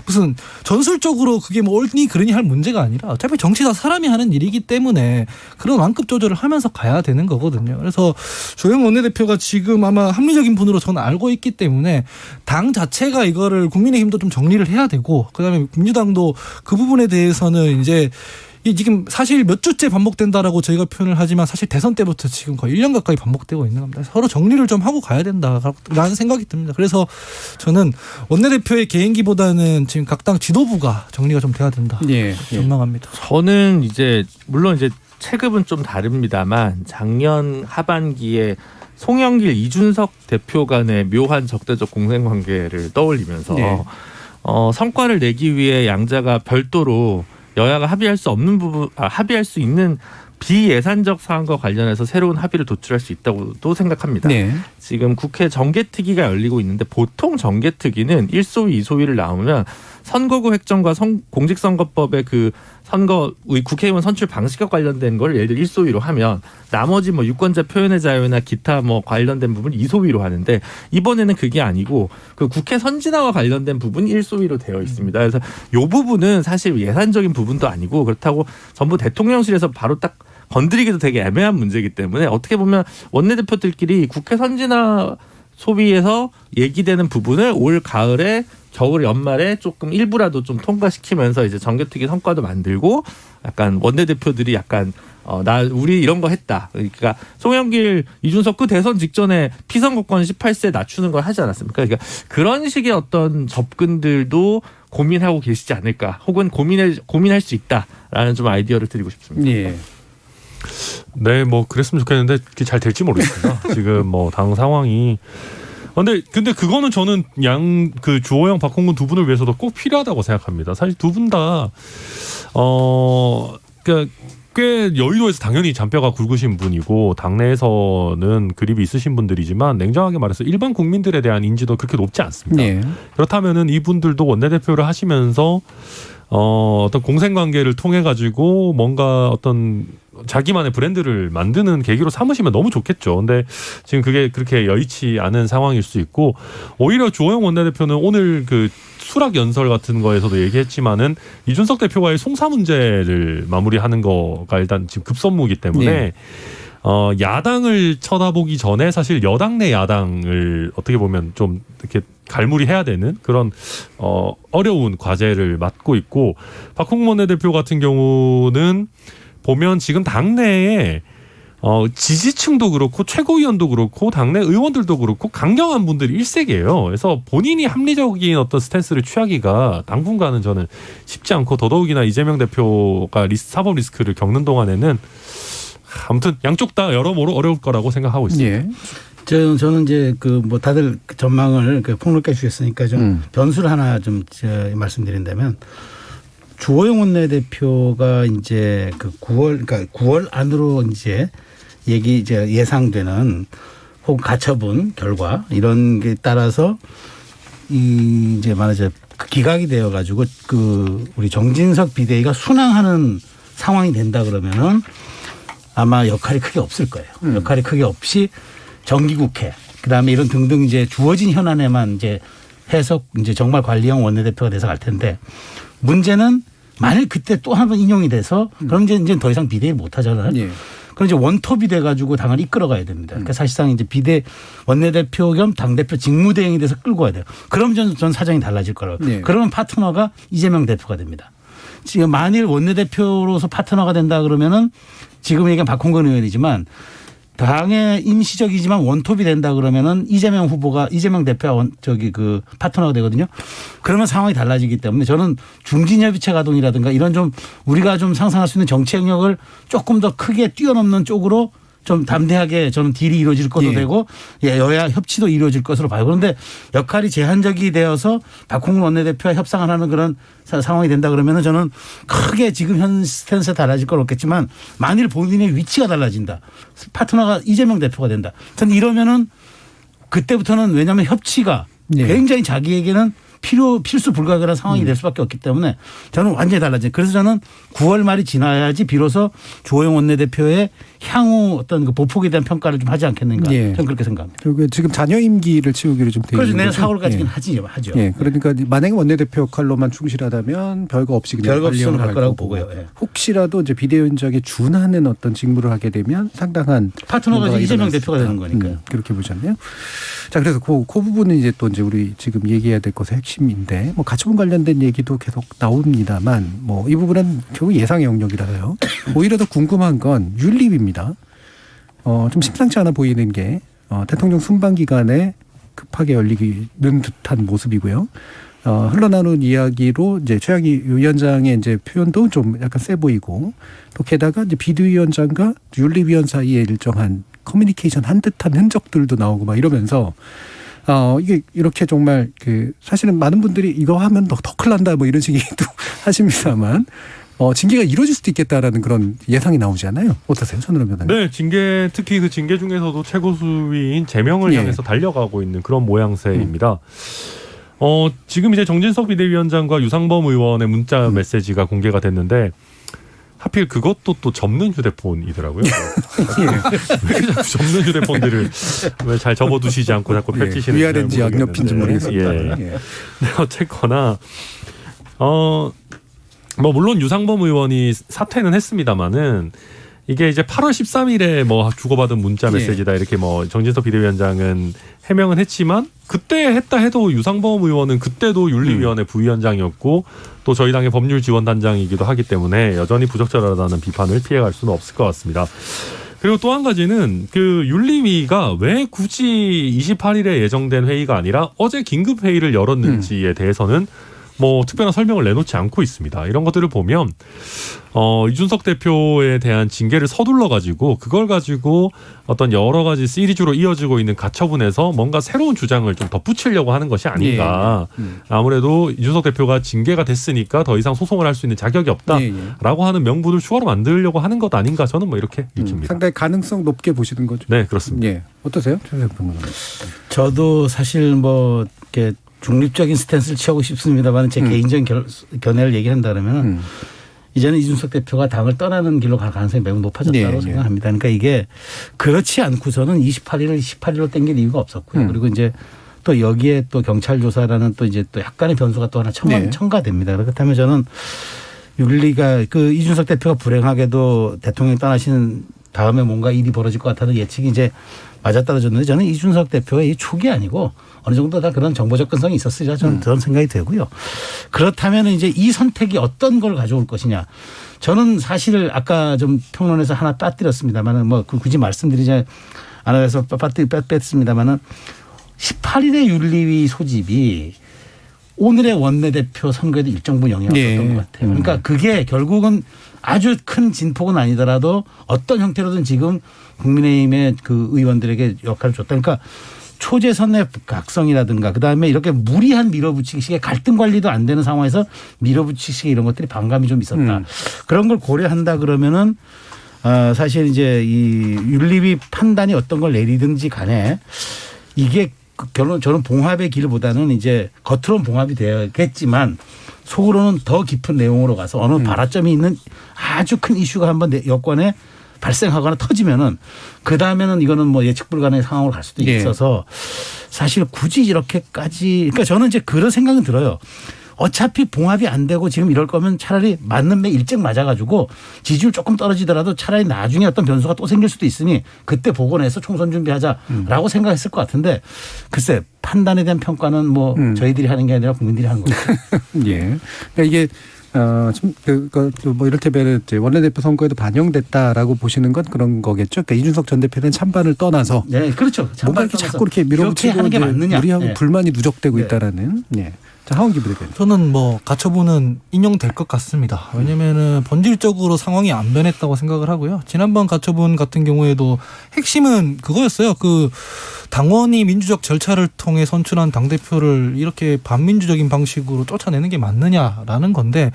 무슨 전술적으로 그게 뭐 옳니 그러니 할 문제가 아니라 어차피 정치다 사람이 하는 일이기 때문에 그런 완급 조절을 하면서 가야 되는 거거든요. 그래서 조영 원내대표가 지금 아마 합리적인 분으로 저는 알고 있기 때문에 당 자체가 이거를 국민의힘도 좀 정리를 해야 되고 그다음에 민주당도 그 부분에 대해서는 이제 이 지금 사실 몇 주째 반복된다라고 저희가 표현을 하지만 사실 대선 때부터 지금 거의 1년 가까이 반복되고 있는 겁니다. 서로 정리를 좀 하고 가야 된다라는 생각이 듭니다. 그래서 저는 원내대표의 개인기보다는 지금 각 당 지도부가 정리가 좀 돼야 된다. 전망합니다. 저는 이제 물론 이제 체급은 좀 다릅니다만 작년 하반기에 송영길 이준석 대표 간의 묘한 적대적 공생관계를 떠올리면서 성과를 내기 위해 양자가 별도로 여야가 합의할 수 없는 부분, 합의할 수 있는 비예산적 사안과 관련해서 새로운 합의를 도출할 수 있다고도 생각합니다. 네. 지금 국회 정개특위가 열리고 있는데 보통 정개특위는 1소위, 2소위를 나오면 선거구 획정과 공직선거법의 그 선거 국회의원 선출 방식과 관련된 걸 예를 들어 1소위로 하면 나머지 뭐 유권자 표현의 자유나 기타 뭐 관련된 부분 2소위로 하는데 이번에는 그게 아니고 그 국회 선진화와 관련된 부분이 1소위로 되어 있습니다. 그래서 이 부분은 사실 예산적인 부분도 아니고 그렇다고 전부 대통령실에서 바로 딱 건드리기도 되게 애매한 문제이기 때문에 어떻게 보면 원내대표들끼리 국회 선진화 소비에서 얘기되는 부분을 올 가을에 겨울 연말에 조금 일부라도 좀 통과시키면서 이제 정개특위 성과도 만들고 약간 원내대표들이 약간 우리 이런 거 했다. 그러니까 송영길, 이준석 그 대선 직전에 피선거권 18세 낮추는 걸 하지 않았습니까? 그러니까 그런 식의 어떤 접근들도 고민하고 계시지 않을까. 혹은 고민할 수 있다라는 좀 아이디어를 드리고 싶습니다. 예. 네, 뭐 그랬으면 좋겠는데 그게 잘 될지 모르겠습니다. 지금 뭐 당 상황이. 근데 그거는 저는 그 주호영, 박홍근 두 분을 위해서도 꼭 필요하다고 생각합니다. 사실 두 분 다 그러니까 꽤 여의도에서 당연히 잔뼈가 굵으신 분이고 당내에서는 그립이 있으신 분들이지만 냉정하게 말해서 일반 국민들에 대한 인지도 그렇게 높지 않습니다. 예. 그렇다면은 이분들도 원내대표를 하시면서 어떤 공생관계를 통해 가지고 뭔가 어떤 자기만의 브랜드를 만드는 계기로 삼으시면 너무 좋겠죠. 근데 지금 그게 그렇게 여의치 않은 상황일 수 있고 오히려 주호영 원내대표는 오늘 그 수락 연설 같은 거에서도 얘기했지만은 이준석 대표와의 송사 문제를 마무리하는 거가 일단 지금 급선무이기 때문에 네. 야당을 쳐다보기 전에 사실 여당 내 야당을 어떻게 보면 좀 이렇게 갈무리해야 되는 그런 어려운 과제를 맡고 있고 박홍근 원내대표 같은 경우는 보면 지금 당내에 지지층도 그렇고 최고위원도 그렇고 당내 의원들도 그렇고 강경한 분들이 일색이에요. 그래서 본인이 합리적인 어떤 스탠스를 취하기가 당분간은 저는 쉽지 않고 더더욱이나 이재명 대표가 사법 리스크를 겪는 동안에는 아무튼 양쪽 다 여러모로 어려울 거라고 생각하고 있습니다. 예. 저는 이제 그 뭐 다들 전망을 폭넓게 주셨으니까 좀 변수를 하나 좀 말씀드린다면 주호영 원내대표가 이제 그 9월 안으로 이제 예상되는 혹은 가처분 결과 이런 게 따라서 이제 말하자면 기각이 되어 가지고 우리 정진석 비대위가 순항하는 상황이 된다 그러면은 아마 역할이 크게 없을 거예요. 역할이 크게 없이 정기국회 그다음에 이런 등등 이제 주어진 현안에만 이제 해서 이제 정말 관리형 원내대표가 돼서 갈 텐데 문제는 만일 그때 또 한 번 인용이 돼서 그럼 이제 더 이상 비대위 못 하잖아요. 예. 그럼 이제 원톱이 돼 가지고 당을 이끌어가야 됩니다. 그러니까 사실상 이제 원내대표 겸 당대표 직무대행이 돼서 끌고 가야 돼요. 그럼 전 사정이 달라질 거라고. 예. 그러면 파트너가 이재명 대표가 됩니다. 지금 만일 원내대표로서 파트너가 된다 그러면은 지금 얘기한 박홍근 의원이지만 당의 임시적이지만 원톱이 된다 그러면은 이재명 대표와 그 파트너가 되거든요. 그러면 상황이 달라지기 때문에 저는 중진협의체 가동이라든가 이런 좀 우리가 좀 상상할 수 있는 정치 영역을 조금 더 크게 뛰어넘는 쪽으로 좀 담대하게 저는 딜이 이루어질 것도 되고 여야 협치도 이루어질 것으로 봐요. 그런데 역할이 제한적이 되어서 박홍근 원내대표와 협상을 하는 그런 상황이 된다 그러면은 저는 크게 지금 현 스탠스에 달라질 건 없겠지만 만일 본인의 위치가 달라진다. 파트너가 이재명 대표가 된다. 저는 이러면은 그때부터는 왜냐하면 협치가 굉장히 자기에게는 필수 불가결한 상황이 될 수밖에 없기 때문에 저는 완전히 달라져요. 그래서 저는 9월 말이 지나야지 비로소 주호영 원내대표의 향후 어떤 그 보폭에 대한 평가를 좀 하지 않겠는가. 예. 저는 그렇게 생각합니다. 그리고 지금 잔여 임기를 치우기로 좀 돼 그래서 있는 내년 거죠. 4월까지는 하죠. 예. 그러니까 만약에 원내대표 역할로만 충실하다면 별거 없이 그냥 별거 없이 관리형으로 갈 거라고 거고. 보고요. 예. 혹시라도 이제 비대위원장에 준하는 어떤 직무를 하게 되면 상당한 파트너가 뭔가가 이재명 일어날 수 대표가 있다. 되는 거니까요. 그렇게 보셨네요. 자, 그래서 그 부분은 이제 또 이제 우리 지금 얘기해야 될 것의 핵심인데 뭐 가처분 관련된 얘기도 계속 나옵니다만 뭐 이 부분은 결국 예상의 영역이라서요. 오히려 더 궁금한 건 윤리위입니다. 좀 심상치 않아 보이는 게 대통령 순방 기간에 급하게 열리는 듯한 모습이고요. 흘러나오는 이야기로 이제 최악의 위원장의 이제 표현도 좀 약간 세 보이고 또 게다가 이제 비대위원장과 윤리위원 사이에 일정한 커뮤니케이션 한 듯한 흔적들도 나오고 막 이러면서 이게 이렇게 정말 사실은 많은 분들이 이거 하면 더 큰일 난다 뭐 이런 식의 또 하십니다만 징계가 이루어질 수도 있겠다라는 그런 예상이 나오잖아요. 어떠세요, 손으로 변호사님? 네, 징계 특히 그 징계 중에서도 최고 수위인 제명을 향해서 달려가고 있는 그런 모양새입니다. 지금 이제 정진석 비대위원장과 유상범 의원의 문자 메시지가 공개가 됐는데 하필 그것도 또 접는 휴대폰이더라고요. 왜 이렇게 자꾸 접는 휴대폰들을 왜 잘 접어두시지 않고 자꾸 펼치시는지 위아래인지 양옆인지 모르겠습니다. 네, 어쨌거나 뭐 물론 유상범 의원이 사퇴는 했습니다마는 이게 이제 8월 13일에 뭐 주고받은 문자 메시지다 이렇게 뭐 정진석 비대위원장은 해명은 했지만 그때 했다 해도 유상범 의원은 그때도 윤리위원회 부위원장이었고 또 저희 당의 법률지원단장이기도 하기 때문에 여전히 부적절하다는 비판을 피해갈 수는 없을 것 같습니다. 그리고 또 한 가지는 그 윤리위가 왜 굳이 28일에 예정된 회의가 아니라 어제 긴급 회의를 열었는지에 대해서는 뭐 특별한 설명을 내놓지 않고 있습니다. 이런 것들을 보면 이준석 대표에 대한 징계를 서둘러 가지고 그걸 가지고 어떤 여러 가지 시리즈로 이어지고 있는 가처분에서 뭔가 새로운 주장을 좀 덧붙이려고 하는 것이 아닌가. 아무래도 이준석 대표가 징계가 됐으니까 더 이상 소송을 할 수 있는 자격이 없다라고 하는 명분을 추가로 만들려고 하는 것 아닌가. 저는 뭐 이렇게 읽힙니다. 상당히 가능성 높게 보시는 거죠. 네, 그렇습니다. 예. 어떠세요? 저도 사실 뭐 이렇게 중립적인 스탠스를 취하고 싶습니다만 제 개인적인 견해를 얘기한다면 이제는 이준석 대표가 당을 떠나는 길로 갈 가능성이 매우 높아졌다고 생각합니다. 그러니까 이게 그렇지 않고서는 28일을 18일로 땡길 이유가 없었고요. 그리고 이제 또 여기에 또 경찰 조사라는 또 이제 또 약간의 변수가 또 하나 첨가됩니다. 그렇다면 저는 윤리가 그 이준석 대표가 불행하게도 대통령이 떠나시는 다음에 뭔가 일이 벌어질 것 같다는 예측이 이제 맞아떨어졌는데 저는 이준석 대표의 이 촉이 아니고 어느 정도 다 그런 정보 접근성이 있었으리라 저는 그런 생각이 되고요. 그렇다면 이제 이 선택이 어떤 걸 가져올 것이냐. 저는 사실 아까 좀 평론에서 하나 빠뜨렸습니다만은 뭐 굳이 말씀드리지 않아서 뺐습니다만은 18일의 윤리위 소집이 오늘의 원내대표 선거에도 일정 부분 영향을 줬던 것 같아요. 그러니까 그게 결국은 아주 큰 진폭은 아니더라도 어떤 형태로든 지금 국민의힘의 그 의원들에게 역할을 줬다. 그러니까 초재선의 각성이라든가 그다음에 이렇게 무리한 밀어붙이기식의 갈등 관리도 안 되는 상황에서 밀어붙이기식의 이런 것들이 반감이 좀 있었다. 그런 걸 고려한다 그러면은 사실 이제 이 윤리위 판단이 어떤 걸 내리든지 간에 이게 결론 저는 봉합의 길보다는 이제 겉으로는 봉합이 되겠지만 속으로는 더 깊은 내용으로 가서 어느 발화점이 있는 아주 큰 이슈가 한번 여권에 발생하거나 터지면은 그 다음에는 이거는 뭐 예측 불가능한 상황으로 갈 수도 있어서 사실 굳이 이렇게까지 그러니까 저는 이제 그런 생각은 들어요. 어차피 봉합이 안 되고 지금 이럴 거면 차라리 맞는 매 일찍 맞아가지고 지지율 조금 떨어지더라도 차라리 나중에 어떤 변수가 또 생길 수도 있으니 그때 복원해서 총선 준비하자라고 생각했을 것 같은데 글쎄 판단에 대한 평가는 뭐 저희들이 하는 게 아니라 국민들이 하는 거죠. 예. 그러니까 이게 뭐 이를테면 원내대표 선거에도 반영됐다라고 보시는 건 그런 거겠죠. 그러니까 이준석 전 대표는 찬반을 떠나서 네, 그렇죠. 뭔가 이렇게 자꾸 이렇게 밀어붙이고 하는 게 맞느냐. 우리하고 불만이 누적되고 있다라는. 예. 자, 하원기 부대변인. 저는 뭐 가처분은 인용될 것 같습니다. 왜냐면은 본질적으로 상황이 안 변했다고 생각을 하고요. 지난번 가처분 같은 경우에도 핵심은 그거였어요. 그 당원이 민주적 절차를 통해 선출한 당대표를 이렇게 반민주적인 방식으로 쫓아내는 게 맞느냐라는 건데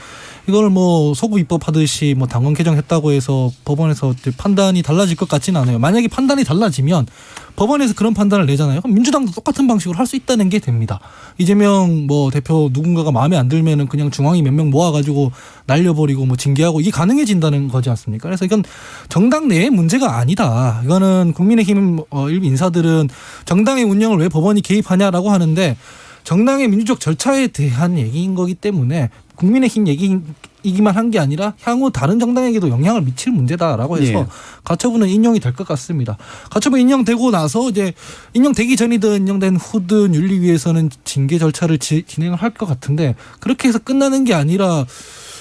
이걸 뭐 소부 입법하듯이 뭐 당원 개정했다고 해서 법원에서 판단이 달라질 것 같지는 않아요. 만약에 판단이 달라지면 법원에서 그런 판단을 내잖아요. 그럼 민주당도 똑같은 방식으로 할 수 있다는 게 됩니다. 이재명 뭐 대표 누군가가 마음에 안 들면은 그냥 중앙이 몇 명 모아가지고 날려버리고 뭐 징계하고 이게 가능해진다는 거지 않습니까? 그래서 이건 정당 내의 문제가 아니다. 이거는 국민의힘 일부 인사들은 정당의 운영을 왜 법원이 개입하냐라고 하는데 정당의 민주적 절차에 대한 얘기인 거기 때문에 국민의힘 얘기이기만 한 게 아니라 향후 다른 정당에게도 영향을 미칠 문제다라고 해서 가처분은 인용이 될 것 같습니다. 가처분 인용되고 나서 이제 인용되기 전이든 인용된 후든 윤리위에서는 징계 절차를 진행을 할 것 같은데 그렇게 해서 끝나는 게 아니라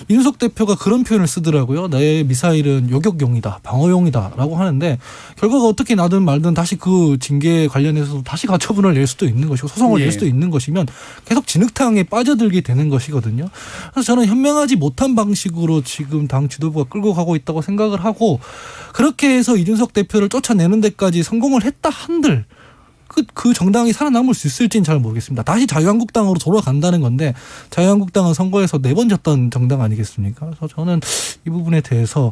윤석 대표가 그런 표현을 쓰더라고요. 나의 미사일은 요격용이다, 방어용이다라고 하는데 결과가 어떻게 나든 말든 다시 그 징계 관련해서 다시 가처분을 낼 수도 있는 것이고 소송을 낼 수도 있는 것이면 계속 진흙탕에 빠져들게 되는 것이거든요. 그래서 저는 현명하지 못한 방식으로 지금 당 지도부가 끌고 가고 있다고 생각을 하고 그렇게 해서 이준석 대표를 쫓아내는 데까지 성공을 했다 한들 그 정당이 살아남을 수 있을지는 잘 모르겠습니다. 다시 자유한국당으로 돌아간다는 건데 자유한국당은 선거에서 4번 졌던 정당 아니겠습니까? 그래서 저는 이 부분에 대해서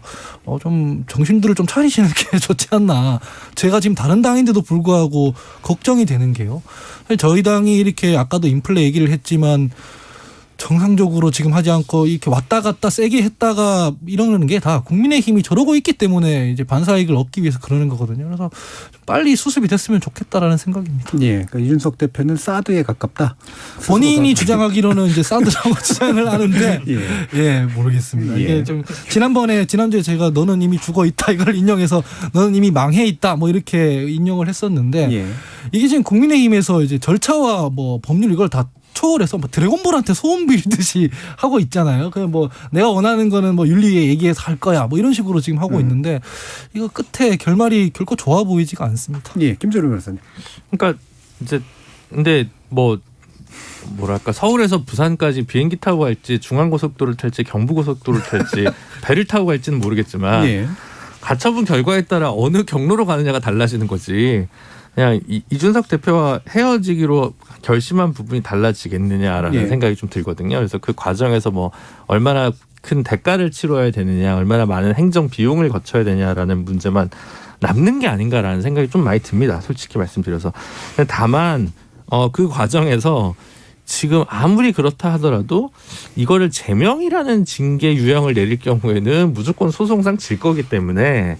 좀 정신들을 좀 차리시는 게 좋지 않나. 제가 지금 다른 당인데도 불구하고 걱정이 되는 게요. 사실 저희 당이 이렇게 아까도 인플레 얘기를 했지만 정상적으로 지금 하지 않고 이렇게 왔다 갔다 세게 했다가 이러는 게 다 국민의힘이 저러고 있기 때문에 이제 반사이익을 얻기 위해서 그러는 거거든요. 그래서 빨리 수습이 됐으면 좋겠다라는 생각입니다. 예, 그러니까 이준석 대표는 사드에 가깝다. 본인이 주장하기로는 이제 사드라고 주장을 하는데 예. 모르겠습니다. 예. 이게 좀 지난주에 제가 너는 이미 죽어 있다 이걸 인용해서 너는 이미 망해 있다 뭐 이렇게 인용을 했었는데 예. 이게 지금 국민의힘에서 이제 절차와 뭐 법률 이걸 다 초월해서 뭐 드래곤볼한테 소원 빌듯이 하고 있잖아요. 그냥 뭐 내가 원하는 거는 뭐 윤리에 얘기해서 할 거야 뭐 이런 식으로 지금 하고 있는데 이거 끝에 결말이 결코 좋아 보이지가 않습니다. 예, 김재룡 변호사님. 그러니까 이제 근데 뭐랄까 서울에서 부산까지 비행기 타고 갈지 중앙고속도로를 탈지 경부고속도로를 탈지 배를 타고 갈지는 모르겠지만 예. 가처분 결과에 따라 어느 경로로 가느냐가 달라지는 거지. 그냥 이준석 대표와 헤어지기로 결심한 부분이 달라지겠느냐라는 예. 생각이 좀 들거든요. 그래서 그 과정에서 뭐 얼마나 큰 대가를 치러야 되느냐, 얼마나 많은 행정 비용을 거쳐야 되냐라는 문제만 남는 게 아닌가라는 생각이 좀 많이 듭니다. 솔직히 말씀드려서. 다만 그 과정에서 지금 아무리 그렇다 하더라도 이거를 제명이라는 징계 유형을 내릴 경우에는 무조건 소송상 질 거기 때문에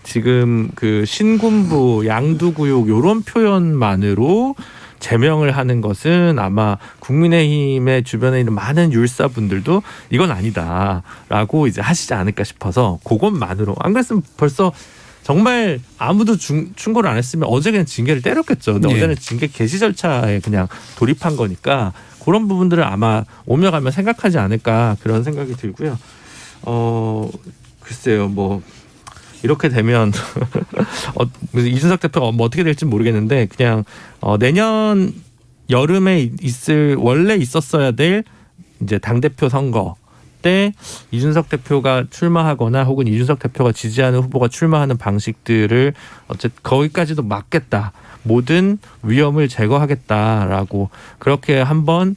지금 그 신군부, 양두구육 이런 표현만으로 제명을 하는 것은 아마 국민의힘의 주변에 있는 많은 율사분들도 이건 아니다라고 이제 하시지 않을까 싶어서 그것만으로 안 그랬으면 벌써 정말 아무도 충고를 안 했으면 어제 그냥 징계를 때렸겠죠. 근데 네. 어제는 징계 개시 절차에 그냥 돌입한 거니까 그런 부분들을 아마 오며 가며 생각하지 않을까 그런 생각이 들고요. 글쎄요, 뭐 이렇게 되면 이준석 대표가 뭐 어떻게 될지 모르겠는데 그냥 내년 여름에 원래 있었어야 될 이제 당대표 선거 때 이준석 대표가 출마하거나 혹은 이준석 대표가 지지하는 후보가 출마하는 방식들을 어쨌든 거기까지도 막겠다. 모든 위험을 제거하겠다라고 그렇게 한번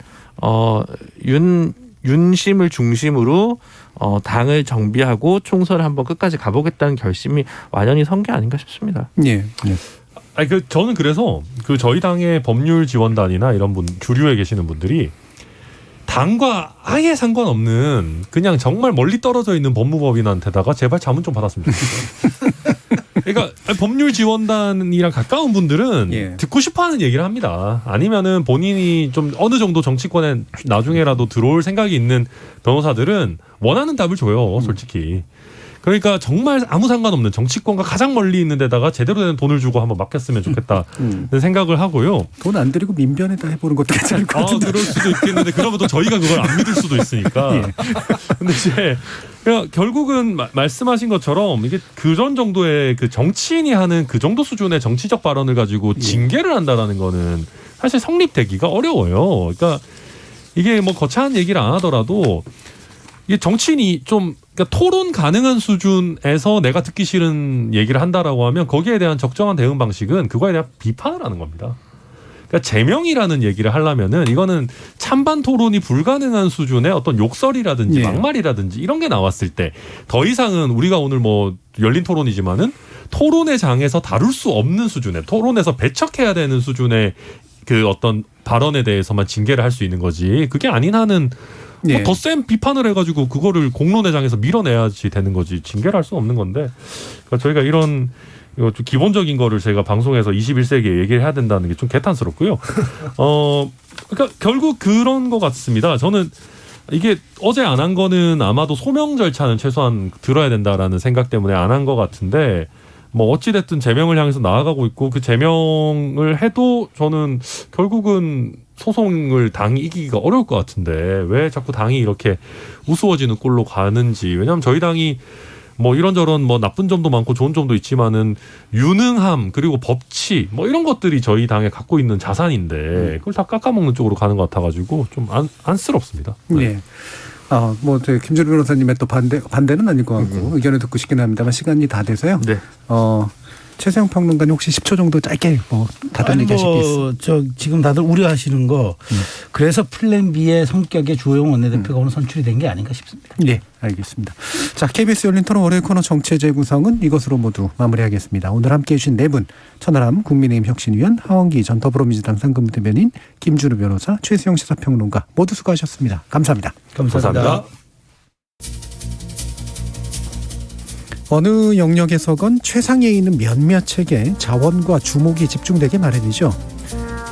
윤심을 중심으로 당을 정비하고 총선을 한번 끝까지 가보겠다는 결심이 완연히 선 게 아닌가 싶습니다. 예. 예. 아니 저는 그래서 저희 당의 법률 지원단이나 이런 주류에 계시는 분들이 당과 아예 상관없는 그냥 정말 멀리 떨어져 있는 법무법인한테다가 제발 자문 좀 받았으면 좋겠어요. 그러니까 법률 지원단이랑 가까운 분들은 예. 듣고 싶어하는 얘기를 합니다. 아니면은 본인이 좀 어느 정도 정치권에 나중에라도 들어올 생각이 있는 변호사들은 원하는 답을 줘요, 솔직히. 그러니까 정말 아무 상관없는 정치권과 가장 멀리 있는 데다가 제대로 된 돈을 주고 한번 맡겼으면 좋겠다는 생각을 하고요. 돈 안 들이고 민변에다 해보는 것도 괜찮을 것 같은데. 그럴 수도 있겠는데 그러면 또 저희가 그걸 안 믿을 수도 있으니까. 예. 근데 이제 결국은 말씀하신 것처럼 이게 그런 정도의 그 정치인이 하는 그 정도 수준의 정치적 발언을 가지고 징계를 한다라는 거는 사실 성립되기가 어려워요. 그러니까 이게 뭐 거창한 얘기를 안 하더라도 이게 정치인이 좀 그러니까 토론 가능한 수준에서 내가 듣기 싫은 얘기를 한다라고 하면 거기에 대한 적정한 대응 방식은 그거에 대한 비판을 하는 겁니다. 그러니까 제명이라는 얘기를 하려면은 이거는 찬반 토론이 불가능한 수준의 어떤 욕설이라든지 예. 막말이라든지 이런 게 나왔을 때 더 이상은 우리가 오늘 뭐 열린 토론이지만은 토론의 장에서 다룰 수 없는 수준의 토론에서 배척해야 되는 수준의 그 어떤 발언에 대해서만 징계를 할 수 있는 거지. 그게 아닌 한은 예. 더 센 비판을 해가지고 그거를 공론회장에서 밀어내야지 되는 거지. 징계를 할 수는 없는 건데. 그러니까 저희가 이런 좀 기본적인 거를 제가 방송에서 21세기에 얘기를 해야 된다는 게 좀 개탄스럽고요. 그러니까 결국 그런 것 같습니다. 저는 이게 어제 안 한 거는 아마도 소명 절차는 최소한 들어야 된다라는 생각 때문에 안 한 것 같은데 뭐 어찌됐든 제명을 향해서 나아가고 있고 그 제명을 해도 저는 결국은 소송을 당이 이기기가 어려울 것 같은데 왜 자꾸 당이 이렇게 우스워지는 꼴로 가는지. 왜냐하면 저희 당이 뭐 이런저런 뭐 나쁜 점도 많고 좋은 점도 있지만은 유능함 그리고 법치 뭐 이런 것들이 저희 당에 갖고 있는 자산인데 그걸 다 깎아먹는 쪽으로 가는 것 같아가지고 좀 안쓰럽습니다. 네. 뭐 김준우 변호사님의 또 반대는 아닐 것 같고 의견을 듣고 싶긴 합니다만 시간이 다 돼서요. 네. 최세영 평론가님 혹시 10초 정도 짧게 뭐 다른 얘기 하실 게 있어요? 저 지금 다들 우려하시는 거 그래서 플랜 B의 성격의 주호영 원내대표가 오늘 선출이 된 게 아닌가 싶습니다. 네, 알겠습니다. 자, KBS 열린 토론 월요일 코너 정체 재구성은 이것으로 모두 마무리하겠습니다. 오늘 함께해 주신 네 분, 천하람 국민의힘 혁신위원, 하원기 전 더불어민주당 상근부대변인, 김준우 변호사, 최수영 시사평론가 모두 수고하셨습니다. 감사합니다. 감사합니다. 어느 영역에서건 최상위에 있는 몇몇에게 자원과 주목이 집중되게 마련이죠.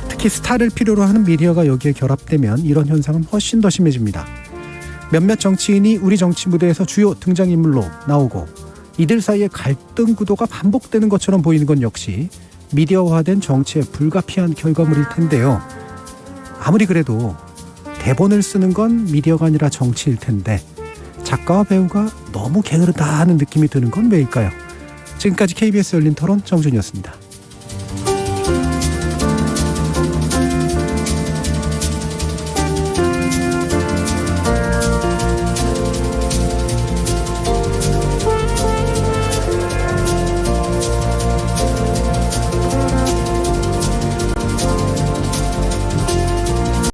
특히 스타를 필요로 하는 미디어가 여기에 결합되면 이런 현상은 훨씬 더 심해집니다. 몇몇 정치인이 우리 정치 무대에서 주요 등장인물로 나오고 이들 사이의 갈등 구도가 반복되는 것처럼 보이는 건 역시 미디어화된 정치의 불가피한 결과물일 텐데요. 아무리 그래도 대본을 쓰는 건 미디어가 아니라 정치일 텐데 작가와 배우가 너무 게으르다 하는 느낌이 드는 건 왜일까요? 지금까지 KBS 열린 토론 정준이었습니다.